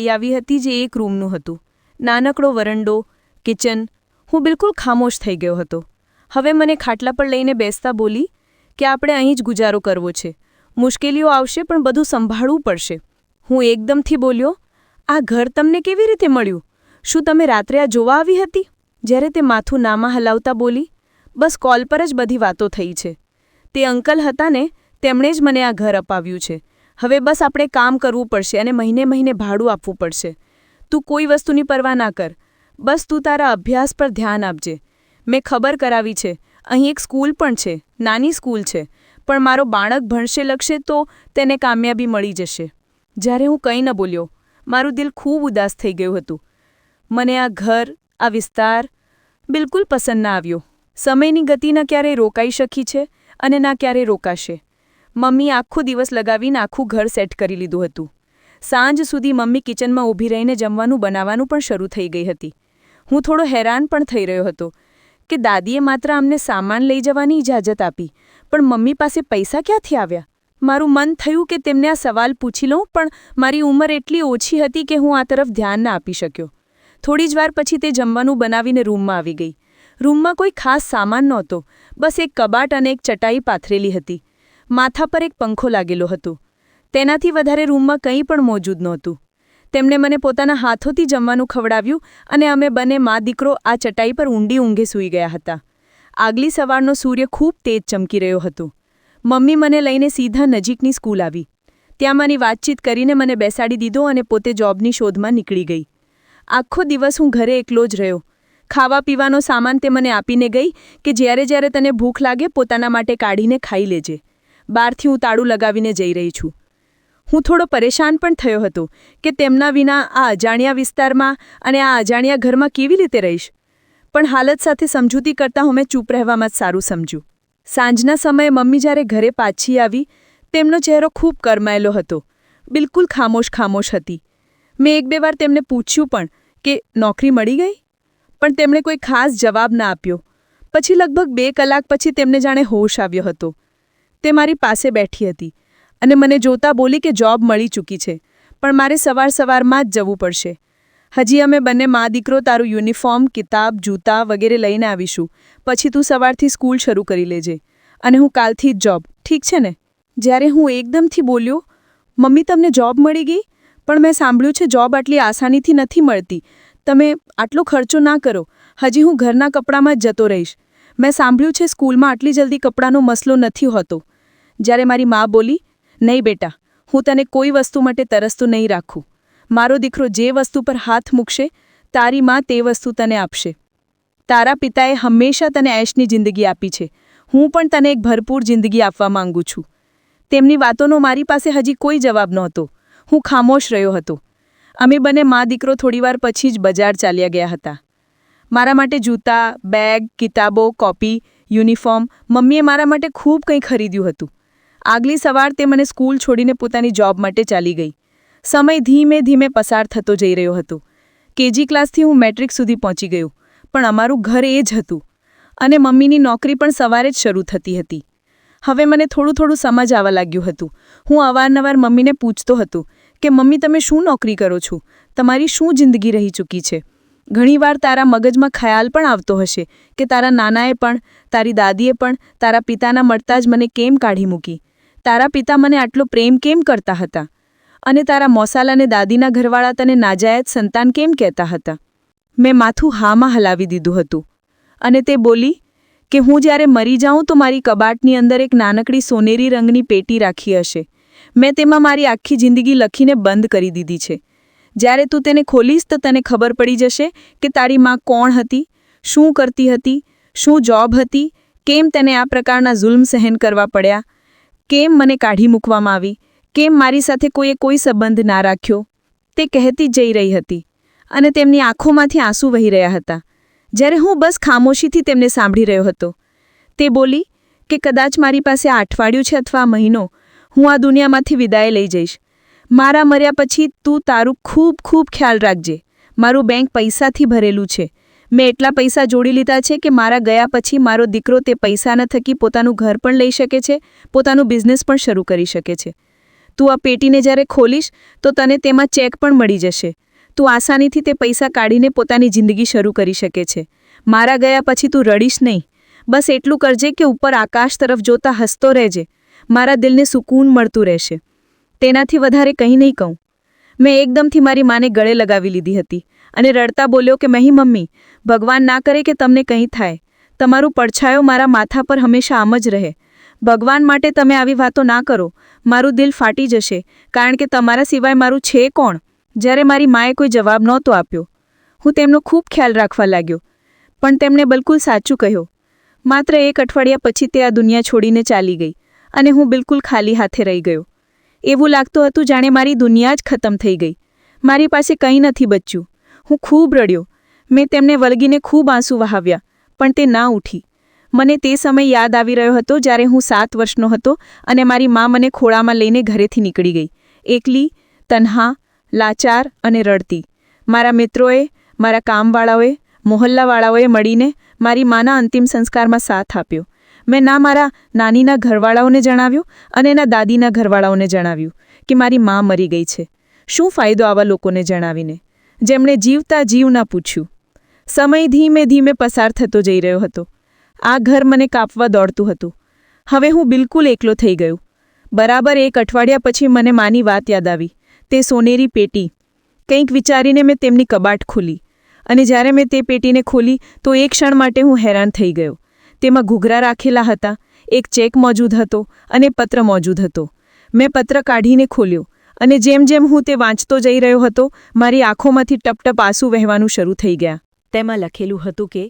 આવી હતી જે એક રૂમનું હતું. નાનકડો વરંડો, કિચન. હું બિલકુલ ખામોશ થઈ ગયો હતો. હવે મને ખાટલા પર લઈને બેસતા બોલી કે આપણે અહીં જ ગુજારો કરવો છે. મુશ્કેલીઓ આવશે પણ બધું સંભાળવું પડશે. હું એકદમથી બોલ્યો, "આ ઘર તમને કેવી રીતે મળ્યું? શું તમે રાત્રે આ જોવા આવી હતી?" જ્યારે તે માથું નામાં હલાવતા બોલી, "બસ કોલ પર જ બધી વાતો થઈ છે. તે અંકલ હતા ને, તેમણે જ મને આ ઘર અપાવ્યું છે. હવે બસ આપણે કામ કરવું પડશે અને મહિને મહિને ભાડું આપવું પડશે. તું કોઈ વસ્તુની પરવા ના કર. બસ તું તારા અભ્યાસ પર ધ્યાન આપજે. મેં ખબર કરાવી છે, અહીં એક સ્કૂલ પણ છે, નાની સ્કૂલ છે, પણ મારો બાળક ભણશે લખશે તો તેને કામયાબી મળી જશે." જ્યારે હું કંઈ ન બોલ્યો, મારું દિલ ખૂબ ઉદાસ થઈ ગયું હતું. મને આ ઘર, આ વિસ્તાર બિલકુલ પસંદ ના આવ્યો. સમયની ગતિ ન ક્યારેય રોકાઈ શકી છે અને ના ક્યારેય રોકાશે. મમ્મી આખો દિવસ લગાવીને આખું ઘર સેટ કરી લીધું હતું. સાંજ સુધી મમ્મી કિચનમાં ઊભી રહીને જમવાનું બનાવવાનું પણ શરૂ થઈ ગઈ હતી. હું થોડો હેરાન પણ થઈ રહ્યો હતો કે દાદીએ માત્ર અમને સામાન લઈ જવાની ઇજાજત આપી, પણ મમ્મી પાસે પૈસા ક્યાંથી આવ્યા? મારું મન થયું કે તેમને આ સવાલ પૂછી લઉં, પણ મારી ઉંમર એટલી ઓછી હતી કે હું આ તરફ ધ્યાન ના આપી શક્યો. થોડી જ વાર પછી તે જમવાનું બનાવીને રૂમમાં આવી ગઈ. રૂમમાં કોઈ ખાસ સામાન નહોતો, બસ એક કબાટ અને એક ચટાઈ પાથરેલી હતી. માથા પર એક પંખો લાગેલો હતો. તેનાથી વધારે રૂમમાં કંઈ પણ મોજૂદ નહોતું. તેમણે મને પોતાના હાથોથી જમવાનું ખવડાવ્યું અને અમે બંને મા દીકરો આ ચટાઈ પર ઊંડી ઊંઘે સૂઈ ગયા હતા. આગલી સવારનો સૂર્ય ખૂબ તેજ ચમકી રહ્યો હતો. મમ્મી મને લઈને સીધા નજીકની સ્કૂલ આવી. ત્યાં મારી વાતચીત કરીને મને બેસાડી દીધો અને પોતે જોબની શોધમાં નીકળી ગઈ. આખો દિવસ હું ઘરે એકલો જ રહ્યો. ખાવા પીવાનો સામાન તે મને આપીને ગઈ કે જ્યારે જ્યારે તને ભૂખ લાગે પોતાના માટે કાઢીને ખાઈ લેજે. બહારથી હું તાળું લગાવીને જઈ રહી છું. હું થોડો પરેશાન પણ થયો હતો કે તેમના વિના આ અજાણ્યા વિસ્તારમાં અને આ અજાણ્યા ઘરમાં કેવી રીતે રહીશ. પણ હાલત સાથે સમજૂતી કરતાં હું ચૂપ રહેવામાં જ સારું સમજ્યું. સાંજના સમયે મમ્મી જ્યારે ઘરે પાછી આવી, તેમનો ચહેરો ખૂબ કરમાયેલો હતો. બિલકુલ ખામોશ હતી. મેં એક બે વાર તેમને પૂછ્યું પણ કે નોકરી મળી ગઈ, પણ તેમણે કોઈ ખાસ જવાબ ના આપ્યો. પછી લગભગ 2 કલાક પછી તેમને જાણે હોશ આવ્યો હતો. તે મારી પાસે બેઠી હતી અને મને જોતા બોલી કે જોબ મળી ચૂકી છે, પણ મારે સવારમાં જ જવું પડશે. હજી અમે બંને મા દીકરો તારું યુનિફોર્મ, કિતાબ, જૂતા વગેરે લઈને આવીશું. પછી તું સવારથી સ્કૂલ શરૂ કરી લેજે અને હું કાલથી જ જોબ, ઠીક છે ને? જ્યારે હું એકદમથી બોલ્યો, "મમ્મી તમને જોબ મળી ગઈ? પણ મેં સાંભળ્યું છે જોબ આટલી આસાનીથી નથી મળતી. તમે આટલો ખર્ચો ના કરો. હજી હું ઘરના કપડામાં જ જતો રહીશ. મેં સાંભળ્યું છે સ્કૂલમાં આટલી જલ્દી કપડાનો મસલો નથી હોતો." જ્યારે મારી મા બોલી, "નહીં બેટા, હું તને કોઈ વસ્તુ માટે તરસતું નહીં રાખું. મારો દીકરો જે વસ્તુ પર હાથ મૂકશે, તારી માં તે વસ્તુ તને આપશે. તારા પિતાએ હંમેશા તને ऐशની જિંદગી આપી છે. હું પણ તને એક ભરપૂર જિંદગી આપવા માંગુ છું." તેમની વાતોનો મારી પાસે હજી કોઈ જવાબ નહોતો. હું ખામોશ રહ્યો હતો. અમે બંને મા દીકરો થોડીવાર પછી જ બજાર ચાલ્યા ગયા હતા. મારા માટે જૂતા, બેગ, કિતાબો, કોપી, યુનિફોર્મ, મમ્મીએ મારા માટે ખૂબ કંઈ ખરીદ્યું હતું. આગલી સવાર તે મને સ્કૂલ છોડીને પોતાની જોબ માટે ચાલી ગઈ. સમય ધીમે ધીમે પસાર થતો જઈ રહ્યો હતો. કેજી ક્લાસથી હું મેટ્રિક સુધી પહોંચી ગયો, પણ અમારું ઘર એ જ હતું. અને મમ્મીની નોકરી પણ સવારે જ શરૂ થતી હતી. હવે મને થોડું થોડું સમજ આવવા લાગ્યું હતું. હું અવારનવાર મમ્મીને પૂછતો હતો કે મમ્મી, તમે શું નોકરી કરો છો? તમારી શું જિંદગી રહી ચૂકી છે? ઘણીવાર તારા મગજમાં ખ્યાલ પણ આવતો હશે કે તારા નાનાએ પણ, તારી દાદીએ પણ તારા પિતાના મળતા જ મને કેમ કાઢી મૂકી? તારા પિતા મને આટલો પ્રેમ કેમ કરતા હતા? અને તારા મોસાલ અને દાદીના ઘરવાળા તને નાજાયજ સંતાન કેમ કહેતા હતા? મેં માથું હામાં હલાવી દીધું હતું. અને તે બોલી કે હું જ્યારે મરી જાઉં તો મારી કબાટની અંદર એક નાનકડી સોનેરી રંગની પેટી રાખી હશે. મેં તેમાં મારી આખી જિંદગી લખીને બંધ કરી દીધી છે. જ્યારે તું તેને ખોલીશ તો તને ખબર પડી જશે કે તારી માં કોણ હતી, શું કરતી હતી, શું જોબ હતી, કેમ તેને આ પ્રકારના જુલ્મ સહન કરવા પડ્યા, કેમ મને કાઢી મૂકવામાં આવી, કેમ મારી સાથે કોઈએ કોઈ સંબંધ ના રાખ્યો. તે કહેતી જ જઈ રહી હતી અને તેમની આંખોમાંથી આંસુ વહી રહ્યા હતા. જ્યારે હું બસ ખામોશીથી તેમને સાંભળી રહ્યો હતો. તે બોલી કે કદાચ મારી પાસે આ અઠવાડિયું છે અથવા મહિનો, હું આ દુનિયામાંથી વિદાય લઈ જઈશ. મારા મર્યા પછી તું તારું ખૂબ ખૂબ ખ્યાલ રાખજે. મારું બેંક પૈસાથી ભરેલું છે. મેં એટલા પૈસા જોડી લીધા છે કે મારા ગયા પછી મારો દીકરો તે પૈસાના થકી પોતાનું ઘર પણ લઈ શકે છે, પોતાનું બિઝનેસ પણ શરૂ કરી શકે છે. તું આ પેટીને જ્યારે ખોલીશ તો તને તેમાં ચેક પણ મળી જશે. તું આસાનીથી તે પૈસા કાઢીને પોતાની જિંદગી શરૂ કરી શકે છે. મારા ગયા પછી તું રડીશ નહીં. બસ એટલું કરજે કે ઉપર આકાશ તરફ જોતા હસતો રહેજે. મારા દિલને સુકૂન મળતું રહેશે. તેનાથી વધારે કંઈ નહીં કહું. મેં એકદમથી મારી માને ગળે લગાવી લીધી હતી અને રડતા બોલ્યો કે નહીં મમ્મી, ભગવાન ના કરે કે તમને કંઈ થાય. તમારું પડછાયો મારા માથા પર હંમેશા આમ જ રહે. ભગવાન માટે તમે આવી વાતો ના કરો. મારું દિલ ફાટી જશે, કારણ કે તમારા સિવાય મારું છે કોણ? જ્યારે મારી માએ કોઈ જવાબ નહોતો આપ્યો. હું તેમનો ખૂબ ખ્યાલ રાખવા લાગ્યો, પણ તેમણે બિલકુલ સાચું કહ્યું. માત્ર એક અઠવાડિયા પછી તે આ દુનિયા છોડીને ચાલી ગઈ અને હું બિલકુલ ખાલી હાથે રહી ગયો. એવું લાગતું હતું જાણે મારી દુનિયા જ ખતમ થઈ ગઈ. મારી પાસે કંઈ નથી બચ્યું. હું ખૂબ રડ્યો. મેં તેમને વળગીને ખૂબ આંસુ વહાવ્યા, પણ તે ના ઉઠી. મને તે સમય યાદ આવી રહ્યો હતો જ્યારે હું 7 વર્ષનો હતો અને મારી મા મને ખોળામાં લઈને ઘરેથી નીકળી ગઈ. એકલી, તન્હા, લાચાર અને રડતી. મારા મિત્રોએ, મારા કામવાળાઓએ, મોહલ્લાવાળાઓએ મળીને મારી માના અંતિમ સંસ્કારમાં સાથ આપ્યો. મેં ના મારા નાનીના ઘરવાળાઓને જણાવ્યું અને ના દાદીના ઘરવાળાઓને જણાવ્યું કે મારી મા મરી ગઈ છે. શું ફાયદો આવા લોકોને જણાવીને, જેમણે જીવતા જીવ ના પૂછ્યું? સમય ધીમે ધીમે પસાર થતો જઈ રહ્યો હતો. આ ઘર મને કાપવા દોડતું હતું. હવે હું બિલકુલ એકલો થઈ ગયો. બરાબર એક અઠવાડિયા પછી મને માની વાત યાદ આવી. તે સોનેરી પેટી. કંઈક વિચારીને મેં તેમની કબાટ ખોલી અને જ્યારે મેં તે પેટીને ખોલી તો એક ક્ષણ માટે હું હેરાન થઈ ગયો. તેમાં ઘૂઘરા રાખેલા હતા, એક ચેક મોજૂદ હતો અને પત્ર મોજૂદ હતો. મેં પત્ર કાઢીને ખોલ્યો અને જેમ જેમ હું તે વાંચતો જઈ રહ્યો હતો, મારી આંખોમાંથી ટપટપ આંસુ વહેવાનું શરૂ થઈ ગયા. તેમાં લખેલું હતું કે,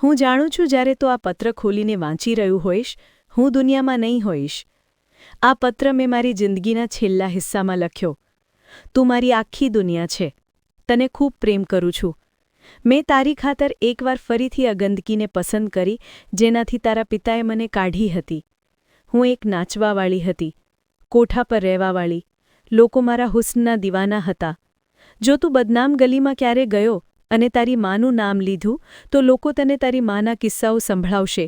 હું જાણું છું જ્યારે તું આ પત્ર ખોલીને વાંચી રહ્યું હોઈશ, હું દુનિયામાં નહીં હોઈશ. આ પત્ર મેં મારી જિંદગીના છેલ્લા હિસ્સામાં લખ્યો. તું મારી આખી દુનિયા છે. તને ખૂબ પ્રેમ કરું છું. મેં તારી ખાતર એકવાર ફરીથી આ ગંદકીને પસંદ કરી જેનાથી તારા પિતાએ મને કાઢી હતી. હું એક નાચવાવાળી હતી, કોઠા પર રહેવાવાળી. લોકો મારા હુસ્નના દીવાના હતા. જો તું બદનામ ગલીમાં ક્યારે ગયો અને તારી માનું નામ લીધું તો લોકો તને તારી માના કિસ્સાઓ સંભળાવશે,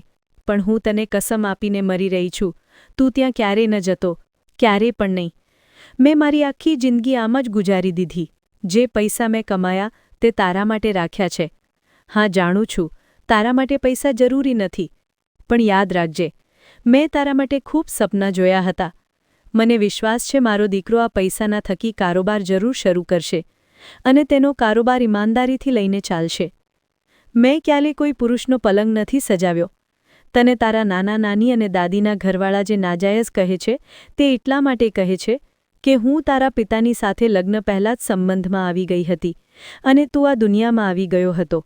પણ હું તને કસમ આપીને મરી રહી છું, તું ત્યાં ક્યારે ન જતો, ક્યારે પણ નહીં. મેં મારી આખી જિંદગી આમ જ ગુજારી દીધી. જે પૈસા મેં કમાયા તે તારા માટે રાખ્યા છે. હા, જાણું છું, તારા માટે પૈસા જરૂરી નથી, પણ યાદ રાખજે, મેં તારા માટે ખૂબ સપના જોયા હતા. મને વિશ્વાસ છે મારો દીકરો આ પૈસાના થકી કારોબાર જરૂર શરૂ કરશે અને તેનો કારોબાર ઈમાનદારીથી લઈને ચાલશે. મેં ક્યારેય કોઈ પુરુષનો પલંગ નથી સજાવ્યો. તને તારા નાના નાની અને દાદીના ઘરવાળા જે નાજાયજ કહે છે તે એટલા માટે કહે છે કે હું તારા પિતાની સાથે લગ્ન પહેલાં જ સંબંધમાં આવી ગઈ હતી અને તું આ દુનિયામાં આવી ગયો હતો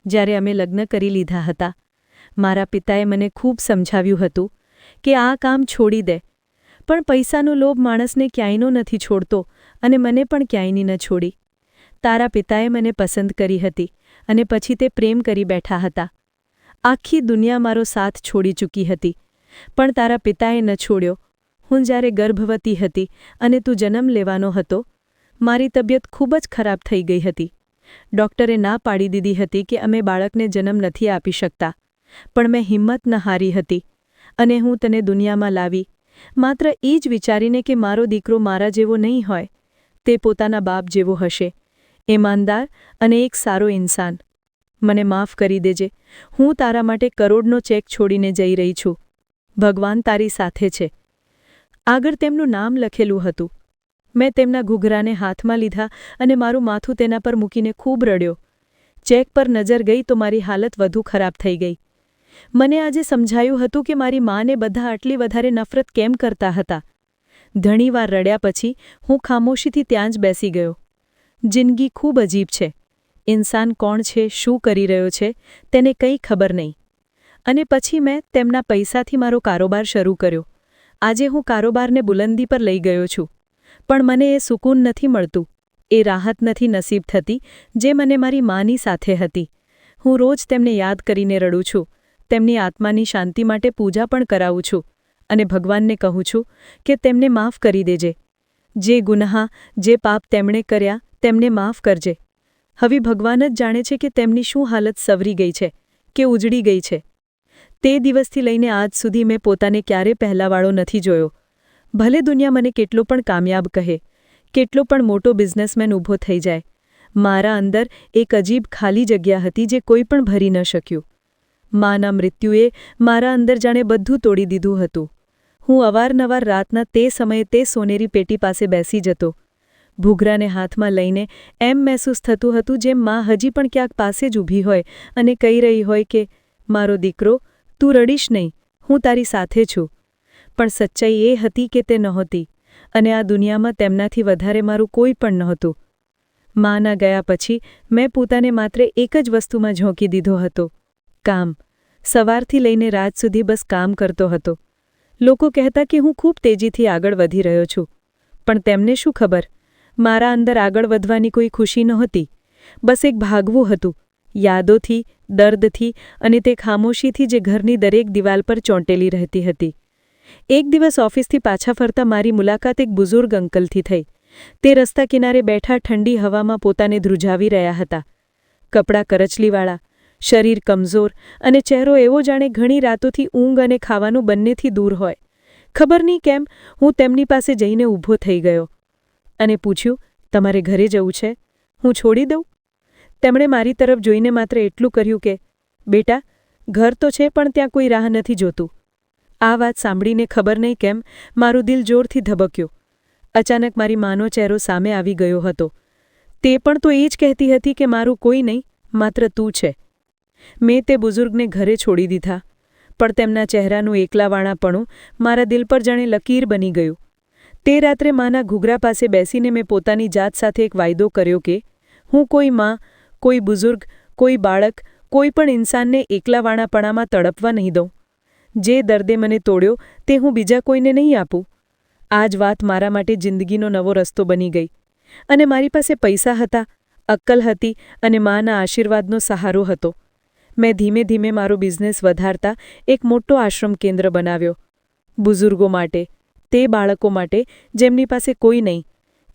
જ્યારે અમે લગ્ન કરી લીધા હતા. મારા પિતાએ મને ખૂબ સમજાવ્યું હતું કે આ કામ છોડી દે, પણ પૈસાનો લોભ માણસને ક્યાંયનો નથી છોડતો અને મને પણ ક્યાંયની ન છોડી. તારા પિતાએ મને પસંદ કરી હતી અને પછી તે પ્રેમ કરી બેઠા હતા. આખી દુનિયા મારો સાથ છોડી ચૂકી હતી, પણ તારા પિતાએ ન છોડ્યો. હું જ્યારે ગર્ભવતી હતી અને તું જન્મ લેવાનો હતો, મારી તબિયત ખૂબ જ ખરાબ થઈ ગઈ હતી. ડૉક્ટરે ના પાડી દીધી હતી કે અમે બાળકને જન્મ નથી આપી શકતા, પણ મેં હિંમત ન હારી હતી અને હું તને દુનિયામાં લાવી, માત્ર એ જ વિચારીને કે મારો દીકરો મારા જેવો નહીં હોય, તે પોતાના બાપ જેવો હશે, ઈમાનદાર અને એક સારો ઇન્સાન. મને માફ કરી દેજે, હું તારા માટે કરોડનો ચેક છોડીને જઈ રહી છું. ભગવાન તારી સાથે છે. આગળ તેમનું નામ લખેલું હતું. મેં તેમના ઘૂઘરાને હાથમાં લીધા અને મારું માથું તેના પર મૂકીને ખૂબ રડ્યો. ચેક પર નજર ગઈ તો મારી હાલત વધુ ખરાબ થઈ ગઈ. મને આજે સમજાયું હતું કે મારી માને બધા આટલી વધારે નફરત કેમ કરતા હતા. ઘણીવાર રડ્યા પછી હું ખામોશીથી ત્યાં જ બેસી ગયો. જિંદગી ખૂબ અજીબ છે. ઇન્સાન કોણ છે, શું કરી રહ્યો છે, તેને કંઈ ખબર નહીં. અને પછી મેં તેમના પૈસાથી મારો કારોબાર શરૂ કર્યો. આજે હું કારોબારને બુલંદી પર લઈ ગયો છું, પણ મને એ સુકૂન નથી મળતું, એ રાહત નથી નસીબ થતી જે મને મારી માની સાથે હતી. હું રોજ તેમને યાદ કરીને રડું છું, તેમની આત્માની શાંતિ માટે પૂજા પણ કરાવું છું અને ભગવાનને કહું છું કે તેમને માફ કરી દેજે. જે ગુનાહ, જે પાપ તેમણે કર્યા તેમને માફ કરજે. હવે ભગવાન જ જાણે છે કે તેમની શું હાલત સવરી ગઈ છે કે ઉજળી ગઈ છે. તે દિવસથી લઈને આજ સુધી મેં પોતાને ક્યારે પહેલાવાળો નથી જોયો. ભલે દુનિયા મને કેટલો પણ કામયાબ કહે, કેટલો પણ મોટો બિઝનેસમેન ઊભો થઈ જાય, મારા અંદર એક અજીબ ખાલી જગ્યા હતી જે કોઈ પણ ભરી ન શક્યું. માના મૃત્યુએ મારા અંદર જાણે બધું તોડી દીધું હતું. હું અવારનવાર રાતના તે સમયે તે સોનેરી પેટી પાસે બેસી જતો. ઘૂઘરાને હાથમાં લઈને એમ મહેસૂસ થતું હતું જેમ માં હજી પણ ક્યાંક પાસે જ ઊભી હોય અને કહી રહી હોય કે મારો દીકરો, તું રડીશ નહીં, હું તારી સાથે છું. પણ સચ્ચાઈ એ હતી કે તે નહોતી અને આ દુનિયામાં તેમનાથી વધારે મારું કોઈ પણ નહોતું. માના ગયા પછી મેં પોતાને માત્ર એક જ વસ્તુમાં ઝોંકી દીધો હતો, કામ. સવારથી લઈને રાત સુધી બસ કામ કરતો હતો. લોકો કહેતા કે હું ખૂબ તેજીથી આગળ વધી રહ્યો છું, પણ તેમને શું ખબર, મારા અંદર આગળ વધવાની કોઈ ખુશી નહોતી. બસ એક ભાગવું હતું, યાદોથી, દર્દથી અને તે ખામોશીથી જે ઘરની દરેક દિવાલ પર ચોંટેલી રહેતી હતી. એક દિવસ ઓફિસથી પાછા ફરતા મારી મુલાકાત એક બુઝુર્ગ અંકલથી થઈ. તે રસ્તા કિનારે બેઠા ઠંડી હવામાં પોતાને ધ્રુજાવી રહ્યા હતા. કપડાં કરચલીવાળા, શરીર કમજોર અને ચહેરો એવો જાણે ઘણી રાતોથી ઊંઘ અને ખાવાનું બંનેથી દૂર હોય. ખબર નહીં કેમ હું તેમની પાસે જઈને ઊભો થઈ ગયો અને પૂછ્યું, તમારે ઘરે જવું છે? હું છોડી દઉં? તેમણે મારી તરફ જોઈને માત્ર એટલું કર્યું કે બેટા, ઘર તો છે પણ ત્યાં કોઈ રાહ નથી જોતું. આ વાત સાંભળીને ખબર નહીં કેમ મારું દિલ જોરથી ધબક્યું. અચાનક મારી માનો ચહેરો સામે આવી ગયો હતો. તે પણ તો એ જ કહેતી હતી કે મારું કોઈ નહીં, માત્ર તું છે. મેં તે બુઝુર્ગને ઘરે છોડી દીધા, પણ તેમના ચહેરાનું એકલાવાળાપણું મારા દિલ પર જાણે લકીર બની ગયું. તે રાત્રે માના ઘૂઘરા પાસે બેસીને મેં પોતાની જાત સાથે એક વાયદો કર્યો કે હું કોઈ માં, કોઈ બુઝુર્ગ, કોઈ બાળક, કોઈ પણ ઇન્સાનને એકલાવાળાપણામાં તડપવા નહીં દઉં. જે દર્દે મને તોડ્યો તે હું બીજા કોઈને નહીં આપું. આ જ વાત મારા માટે જિંદગીનો નવો રસ્તો બની ગઈ. અને મારી પાસે પૈસા હતા, અક્કલ હતી અને માના આશીર્વાદનો સહારો હતો. મેં ધીમે ધીમે મારો બિઝનેસ વધારતા એક મોટો આશ્રમ કેન્દ્ર બનાવ્યો. બુઝુર્ગો માટે, તે બાળકો માટે જેમની પાસે કોઈ નહીં,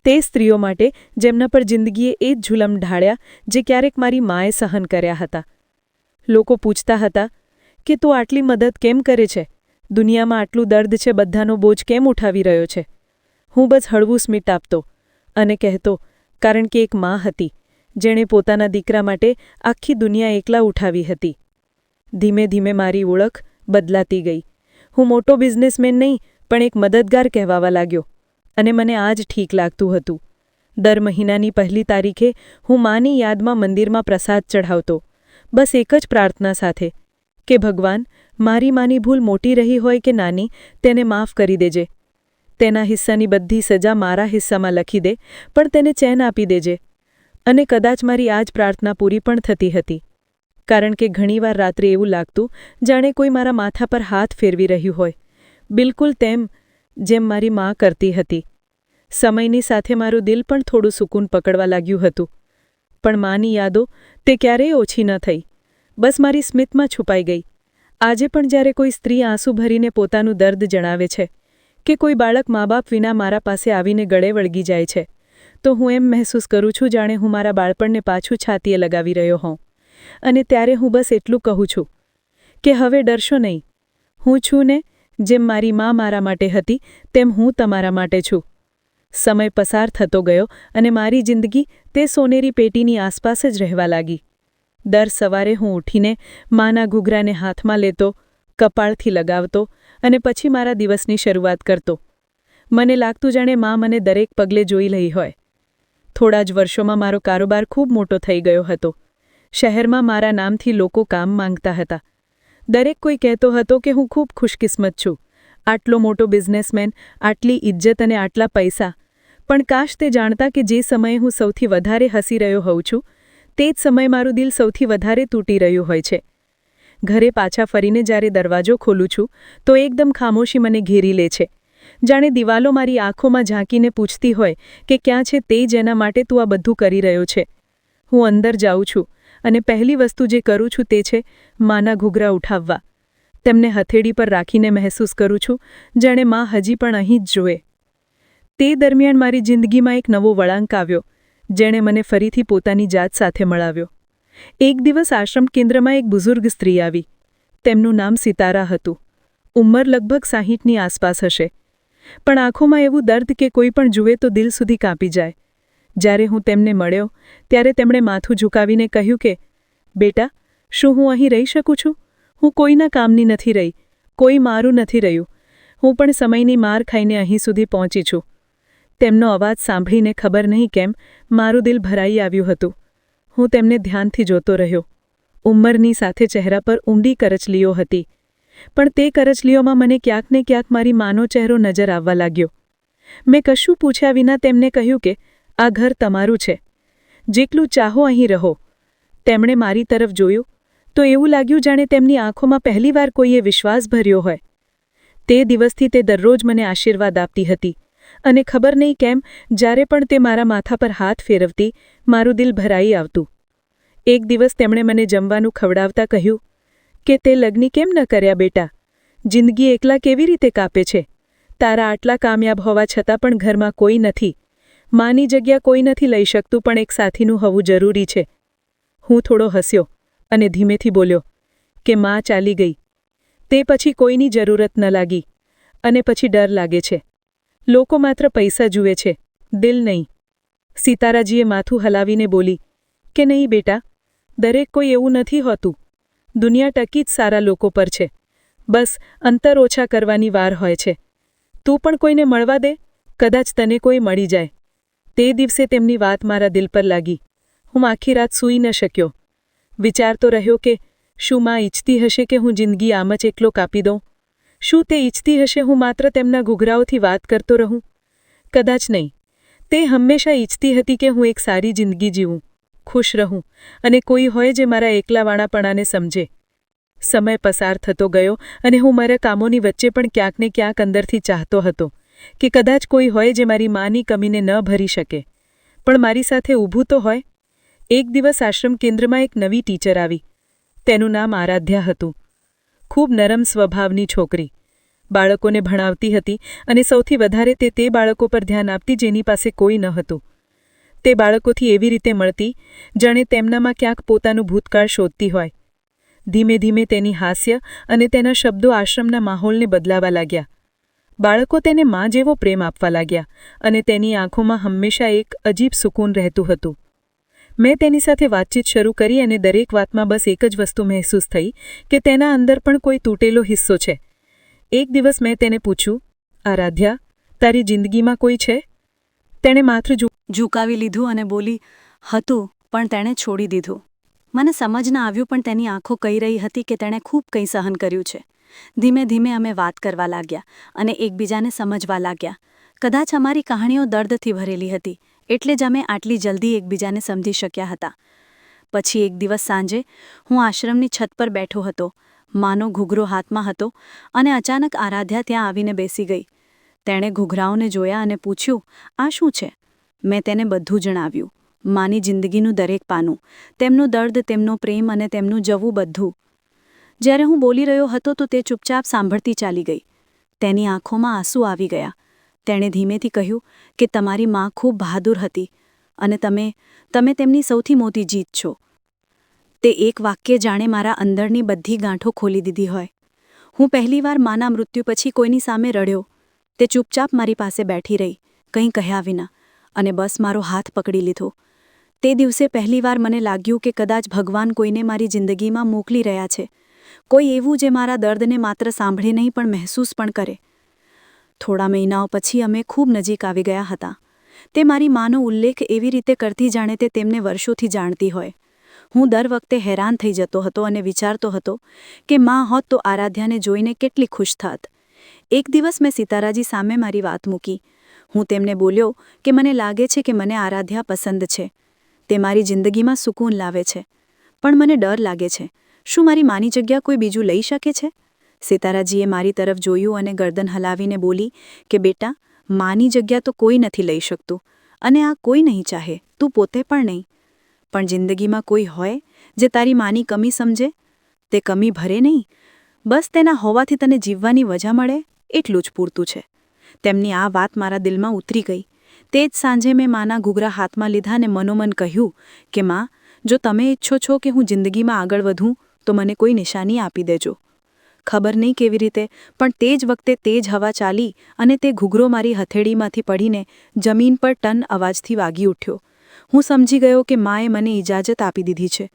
તે સ્ત્રીઓ માટે જેમના પર જિંદગીએ એ જ ઝુલમ ઢાળ્યા જે ક્યારેક મારી માએ સહન કર્યા હતા. લોકો પૂછતા હતા કે તું આટલી મદદ કેમ કરે છે? દુનિયામાં આટલું દર્દ છે, બધાનો બોજ કેમ ઉઠાવી રહ્યો છે? હું બસ હળવું સ્મિત આપતો અને કહેતો, કારણ કે એક માં હતી જેણે પોતાના દીકરા માટે આખી દુનિયા એકલા ઉઠાવી હતી. ધીમે ધીમે મારી ઓળખ બદલાતી ગઈ. હું મોટો બિઝનેસમેન નહીં પણ એક મદદગાર કહેવાવા લાગ્યો અને મને આ જ ઠીક લાગતું હતું. દર મહિનાની પહેલી તારીખે હું માની યાદમાં મંદિરમાં પ્રસાદ ચઢાવતો, બસ એક જ પ્રાર્થના સાથે કે ભગવાન, મારી માની ભૂલ મોટી રહી હોય કે નાની, તેને માફ કરી દેજે. તેના હિસ્સાની બધી સજા મારા હિસ્સામાં લખી દે, પણ તેને ચેન આપી દેજે. અને કદાચ મારી આ જ પ્રાર્થના પૂરી પણ થતી હતી, કારણ કે ઘણીવાર રાત્રે એવું લાગતું જાણે કોઈ મારા માથા પર હાથ ફેરવી રહ્યું હોય, બિલકુલ તેમ જેમ મારી મા કરતી હતી. સમયની સાથે મારું દિલ પણ થોડું સુકૂન પકડવા લાગ્યું હતું, પણ માની યાદો તે ક્યારેય ઓછી ન થઈ, બસ મારી સ્મિતમાં છુપાઈ ગઈ. આજે પણ જ્યારે કોઈ સ્ત્રી આંસુ ભરીને પોતાનું દર્દ જણાવે છે કે કોઈ બાળક મા બાપ વિના મારા પાસે આવીને ગળે વળગી જાય છે તો હું એમ મહેસૂસ કરું છું જાણે હું મારા બાળપણને પાછું છાતીએ લગાવી રહ્યો હોઉં. અને ત્યારે હું બસ એટલું કહું છું કે હવે ડરશો નહીં. હું છું ને, જેમ મારી મા મારા માટે હતી તેમ હું તમારા માટે છું. સમય પસાર થતો ગયો અને મારી જિંદગી તે સોનેરી પેટીની આસપાસ જ રહેવા લાગી. દર સવારે હું ઉઠીને માના ઘૂઘરાને હાથમાં લેતો, કપાળથી લગાવતો અને પછી મારા દિવસની શરૂઆત કરતો. મને લાગતું જાણે મા મને દરેક પગલે જોઈ રહી હોય. થોડા જ વર્ષોમાં મારો કારોબાર ખૂબ મોટો થઈ ગયો હતો. શહેરમાં મારા નામથી લોકો કામ માંગતા હતા. દરેક કોઈ કહેતો હતો કે હું ખૂબ ખુશકિસ્મત છું. આટલો મોટો બિઝનેસમેન, આટલી ઇજ્જત અને આટલા પૈસા. પણ કાશ તે જાણતા કે જે સમયે હું સૌથી વધારે હસી રહ્યો હોઉં છું તે જ સમયે મારું દિલ સૌથી વધારે તૂટી રહ્યું હોય છે. ઘરે પાછા ફરીને જ્યારે દરવાજો ખોલું છું તો એકદમ ખામોશી મને ઘેરી લે છે. જાણે દિવાલો મારી આંખોમાં ઝાંકીને પૂછતી હોય કે ક્યાં છે તે જેના માટે તું આ બધું કરી રહ્યો છે. હું અંદર જાઉં છું અને પહેલી વસ્તુ જે કરું છું તે છે માના ઘૂઘરા ઉઠાવવા. તેમને હથેળી પર રાખીને મહેસૂસ કરું છું જાણે માં હજી પણ અહીં જ જોએ. તે દરમિયાન મારી જિંદગીમાં એક નવો વળાંક આવ્યો જેણે મને ફરીથી પોતાની જાત સાથે મળાવ્યો. એક દિવસ આશ્રમ કેન્દ્રમાં એક બુઝુર્ગ સ્ત્રી આવી. તેમનું નામ સિતારા હતું. ઉંમર લગભગ 60ની આસપાસ હશે. પણ આંખોમાં એવું દર્દ કે કોઈ પણ જુએ તો દિલ સુધી કાપી જાય. જ્યારે હું તેમને મળ્યો ત્યારે તેમણે માથું ઝુકાવીને કહ્યું કે, બેટા, શું હું અહીં રહી શકું છું? હું કોઈના કામની નથી રહી, કોઈ મારું નથી રહ્યું. હું પણ સમયની માર ખાઈને અહીં સુધી પહોંચી છું. તેમનો અવાજ સાંભળીને ખબર નહીં કેમ મારું દિલ ભરાઈ આવ્યું હતું. હું તેમને ધ્યાનથી જોતો રહ્યો. ઉંમરની સાથે ચહેરા પર ઊંડી કરચલીઓ હતી. પણ તે કરચલીઓમાં મને ક્યાંક ને ક્યાંક મારી માનો ચહેરો નજર આવવા લાગ્યો. મેં કશું પૂછ્યા વિના તેમને કહ્યું કે આ ઘર તમારું છે. જેટલું ચાહો અહીં રહો. તેમણે મારી તરફ જોયું તો એવું લાગ્યું જાણે તેમની આંખોમાં પહેલીવાર કોઈએ વિશ્વાસ ભર્યો હોય. તે દિવસથી તે દરરોજ મને આશીર્વાદ આપતી હતી અને ખબર નહીં કેમ જ્યારે પણ તે મારા માથા પર હાથ ફેરવતી મારું દિલ ભરાઈ આવતું. એક દિવસ તેમણે મને જમવાનું ખવડાવતા કહ્યું કે તે લગ્ન કેમ ન કર્યા બેટા? જિંદગી એકલા કેવી રીતે કાપે છે? તારા આટલા કામયાબ હોવા છતાં પણ ઘરમાં કોઈ નથી. માની જગ્યા કોઈ નથી લઈ શકતું પણ એક સાથીનું હોવું જરૂરી છે. હું થોડો હસ્યો અને ધીમેથી બોલ્યો કે માં ચાલી ગઈ. તે પછી કોઈની જરૂરત ન લાગી. અને પછી ડર લાગે છે. લોકો માત્ર પૈસા જુએ છે, દિલ નહીં. સિતારાજીએ માથું હલાવીને બોલી કે નહીં બેટા, દરેક કોઈ એવું નથી હોતું. દુનિયા ટકી જ સારા લોકો પર છે. બસ અંતર ઓછા કરવાની વાર હોય છે. તું પણ કોઈને મળવા દે, કદાચ તને કોઈ મળી જાય. તે દિવસે તેમની વાત મારા દિલ પર લાગી. હું આખી રાત સૂઈ ન શક્યો. વિચારતો રહ્યો કે શું માં ઈચ્છતી હશે કે હું જિંદગી આમ જ એકલો કાપી દઉં? શું તે ઈચ્છતી હશે હું માત્ર તેમના ઘૂઘરાઓથી વાત કરતો રહું? કદાચ નહીં. તે હંમેશા ઈચ્છતી હતી કે હું એક સારી જિંદગી જીવું, ખુશ રહું અને કોઈ હોય જે મારા એકલાવાળાપણાને સમજે. સમય પસાર થતો ગયો અને હું મારા કામોની વચ્ચે પણ ક્યાંક ને ક્યાંક અંદરથી ચાહતો હતો કે કદાચ કોઈ હોય જે મારી માની કમીને ન ભરી શકે, પણ મારી સાથે ઊભું તો હોય. એક દિવસ આશ્રમ કેન્દ્રમાં એક નવી ટીચર આવી. તેનું નામ આરાધ્યા હતું. ખૂબ નરમ સ્વભાવની છોકરી. બાળકોને ભણાવતી હતી અને સૌથી વધારે તે બાળકો પર ધ્યાન આપતી જેની પાસે કોઈ ન હતું. તે બાળકોથી એવી રીતે મળતી જાણે તેમનામાં ક્યાંક પોતાનું ભૂતકાળ શોધતી હોય. ધીમે ધીમે તેની હાસ્ય અને તેના શબ્દો આશ્રમના માહોલને બદલાવા લાગ્યા. બાળકો તેને માં જેવો પ્રેમ આપવા લાગ્યા અને તેની આંખોમાં હંમેશા એક અજીબ સુકૂન રહેતું હતું. મેં તેની સાથે વાતચીત શરૂ કરી અને દરેક વાતમાં બસ એક જ વસ્તુ મહેસૂસ થઈ કે તેના અંદર પણ કોઈ તૂટેલો હિસ્સો છે. એક દિવસ મેં તેને પૂછ્યું, આરાધ્યા, તારી જિંદગીમાં કોઈ છે? તેણે માથું ઝુકાવી લીધું અને બોલી, હતું, પણ તેણે છોડી દીધું. મને સમજ ન આવ્યું પણ તેની આંખો કહી રહી હતી કે તેણે ખૂબ કંઈ સહન કર્યું છે. ધીમે ધીમે અમે વાત કરવા લાગ્યા અને એકબીજાને સમજવા લાગ્યા. કદાચ અમારી કહાણીઓ દર્દથી ભરેલી હતી એટલે જ અમે આટલી જલ્દી એકબીજાને સમજી શક્યા હતા. પછી એક દિવસ સાંજે હું આશ્રમની છત પર બેઠો હતો. માનો ઘૂઘરો હાથમાં હતો અને અચાનક આરાધ્યા ત્યાં આવીને બેસી ગઈ. તેણે ઘૂઘરાઓને જોયા અને પૂછ્યું, આ શું છે? મેં તેને બધું જણાવ્યું. માની જિંદગીનું દરેક પાનું, તેમનું દર્દ, તેમનો પ્રેમ અને તેમનું જવું બધું. જ્યારે હું બોલી રહ્યો હતો તો તે ચૂપચાપ સાંભળતી ચાલી ગઈ. તેની આંખોમાં આંસુ આવી ગયા. તેણે ધીમેથી કહ્યું કે તમારી મા ખૂબ બહાદુર હતી અને તમે તેમની સૌથી મોટી જીત છો. તે એક વાક્ય જાણે મારા અંદરની બધી ગાંઠો ખોલી દીધી હોય. હું પહેલીવાર માના મૃત્યુ પછી કોઈની સામે રડ્યો. તે ચૂપચાપ મારી પાસે બેઠી રહી, કંઈ કહ્યા વિના, અને બસ મારો હાથ પકડી લીધો. તે દિવસે પહેલીવાર મને લાગ્યું કે કદાચ ભગવાન કોઈને મારી જિંદગીમાં મોકલી રહ્યા છે, કોઈ એવું જે મારા દર્દને માત્ર સાંભળે નહીં પણ મહેસૂસ પણ કરે. થોડા મહિનાઓ પછી અમે ખૂબ નજીક આવી ગયા હતા. તે મારી માનો ઉલ્લેખ એવી રીતે કરતી જાણે તે તેમને વર્ષોથી જાણતી હોય. હું દર વખતે હેરાન થઈ જતો હતો અને વિચારતો હતો કે માં હોત તો આરાધ્યાને જોઈને કેટલી ખુશ થાત. એક દિવસ મેં સિતારાજી સામે મારી વાત મૂકી. હું તેમને બોલ્યો કે મને લાગે છે કે મને આરાધ્યા પસંદ છે. તે મારી જિંદગીમાં સુકૂન લાવે છે. પણ મને ડર લાગે છે, શું મારી માની જગ્યા કોઈ બીજું લઈ શકે છે? સિતારાજીએ મારી તરફ જોયું અને ગરદન હલાવીને બોલી કે બેટા, માની જગ્યા તો કોઈ નથી લઈ શકતું, અને આ કોઈ નહીં ચાહે, તું પોતે પણ નહીં. પણ જિંદગીમાં કોઈ હોય જે તારી માની કમી સમજે, તે કમી ભરે નહીં, બસ તેના હોવાથી તને જીવવાની વજહ મળે, એટલું જ પૂરતું છે. તેમની આ વાત મારા દિલમાં ઉતરી ગઈ. તે જ સાંજે મેં માના ઘૂઘરા હાથમાં લીધા અને મનોમન કહ્યું કે માં, જો તમે ઈચ્છો છો કે હું જિંદગીમાં આગળ વધું તો મને કોઈ નિશાની આપી દેજો. ખબર નહીં કેવી રીતે, પણ તે જ વખતે તેજ હવા ચાલી અને તે ઘૂઘરો મારી હથેળીમાંથી પડીને જમીન પર ટન અવાજથી વાગી ઉઠ્યો. હું સમજી ગયો કે માએ મને ઇજાજત આપી દીધી છે.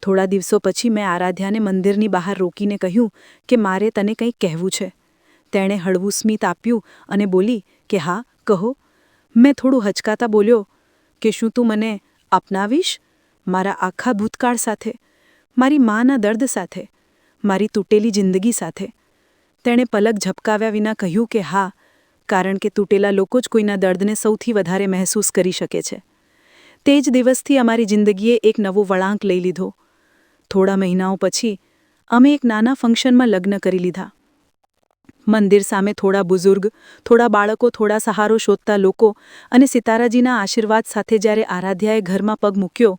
થોડા દિવસો પછી મેં આરાધ્યાને મંદિરની બહાર રોકીને કહ્યું કે મારે તને કંઈક કહેવું છે. તેણે હળવું સ્મિત આપ્યું અને બોલી કે હા, કહો. મેં થોડું હચકાતા બોલ્યો કે શું તું મને અપનાવીશ? મારા આખા ભૂતકાળ સાથે, મારી માના દર્દ સાથે, મારી તૂટેલી જિંદગી સાથે. તેણે પલક ઝબકાવ્યા વિના કહ્યું કે હા, કારણ કે તૂટેલા લોકો જ કોઈના દર્દને સૌથી વધારે મહેસૂસ કરી શકે છે. તે જ દિવસથી અમારી જિંદગીએ એક નવો વળાંક લઈ લીધો. થોડા મહિનાઓ પછી અમે એક નાના ફંક્શનમાં લગ્ન કરી લીધા. મંદિર સામે થોડા બુઝુર્ગ, થોડા બાળકો, થોડા સહારો શોધતા લોકો અને સિતારાજીના આશીર્વાદ સાથે જ્યારે આરાધ્યાએ ઘરમાં પગ મૂક્યો,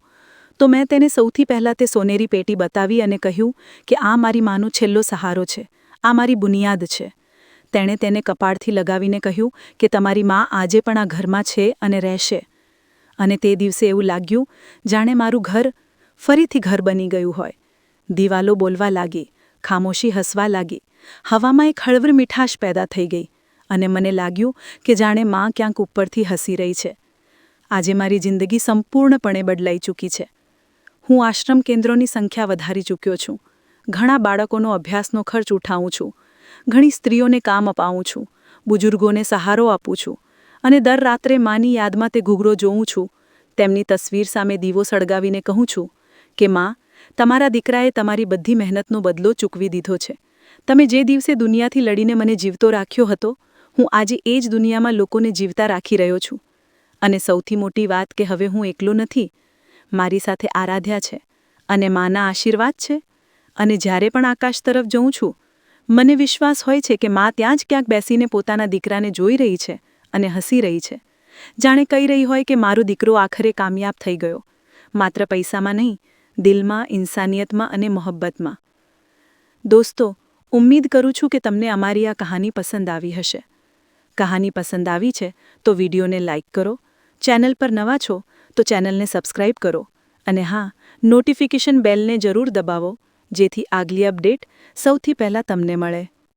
તો મેં તેને સૌથી પહેલાં તે સોનેરી પેટી બતાવી અને કહ્યું કે આ મારી માનો છેલ્લો સહારો છે, આ મારી બુનિયાદ છે. તેણે તેને કપાળથી લગાવીને કહ્યું કે તમારી મા આજે પણ આ ઘરમાં છે અને રહેશે. અને તે દિવસે એવું લાગ્યું જાણે મારું ઘર ફરીથી ઘર બની ગયું હોય. દિવાલો બોલવા લાગી, ખામોશી હસવા લાગી, હવામાં એક હળવર મીઠાશ પેદા થઈ ગઈ અને મને લાગ્યું કે જાણે માં ક્યાંક ઉપરથી હસી રહી છે. આજે મારી જિંદગી સંપૂર્ણપણે બદલાઈ ચૂકી છે. હું આશ્રમ કેન્દ્રોની સંખ્યા વધારી ચૂક્યો છું, ઘણા બાળકોનો અભ્યાસનો ખર્ચ ઉઠાવું છું, ઘણી સ્ત્રીઓને કામ અપાવું છું, બુજુર્ગોને સહારો આપું છું, અને દર રાત્રે માની યાદમાં તે ઘૂઘરો જોઉં છું. તેમની તસવીર સામે દીવો સળગાવીને કહું છું કે માં, તમારા દીકરાએ તમારી બધી મહેનતનો બદલો ચૂકવી દીધો છે. તમે જે દિવસે દુનિયાથી લડીને મને જીવતો રાખ્યો હતો, હું આજે એ જ દુનિયામાં લોકોને જીવતા રાખી રહ્યો છું. અને સૌથી મોટી વાત કે હવે હું એકલો નથી, મારી સાથે આરાધ્યા છે અને માના આશીર્વાદ છે. અને જ્યારે પણ આકાશ તરફ જોઉં છું, મને વિશ્વાસ હોય છે કે માં ત્યાં જ ક્યાંક બેસીને પોતાના દીકરાને જોઈ રહી છે અને હસી રહી છે, જાણે કહી રહી હોય કે મારો દીકરો આખરે કામયાબ થઈ ગયો, માત્ર પૈસામાં નહીં, દિલમાં, ઇન્સાનિયતમાં અને મોહબ્બતમાં. દોસ્તો, ઉમ્મીદ કરું છું કે તમને અમારી આ કહાની પસંદ આવી હશે. કહાની પસંદ આવી છે તો વિડીયોને લાઇક કરો, ચેનલ પર નવા છો તો ચેનલને સબસ્ક્રાઇબ કરો, અને હા, નોટિફિકેશન બેલને જરૂર દબાવો જેથી આગલી અપડેટ સૌથી પહેલાં તમને મળે.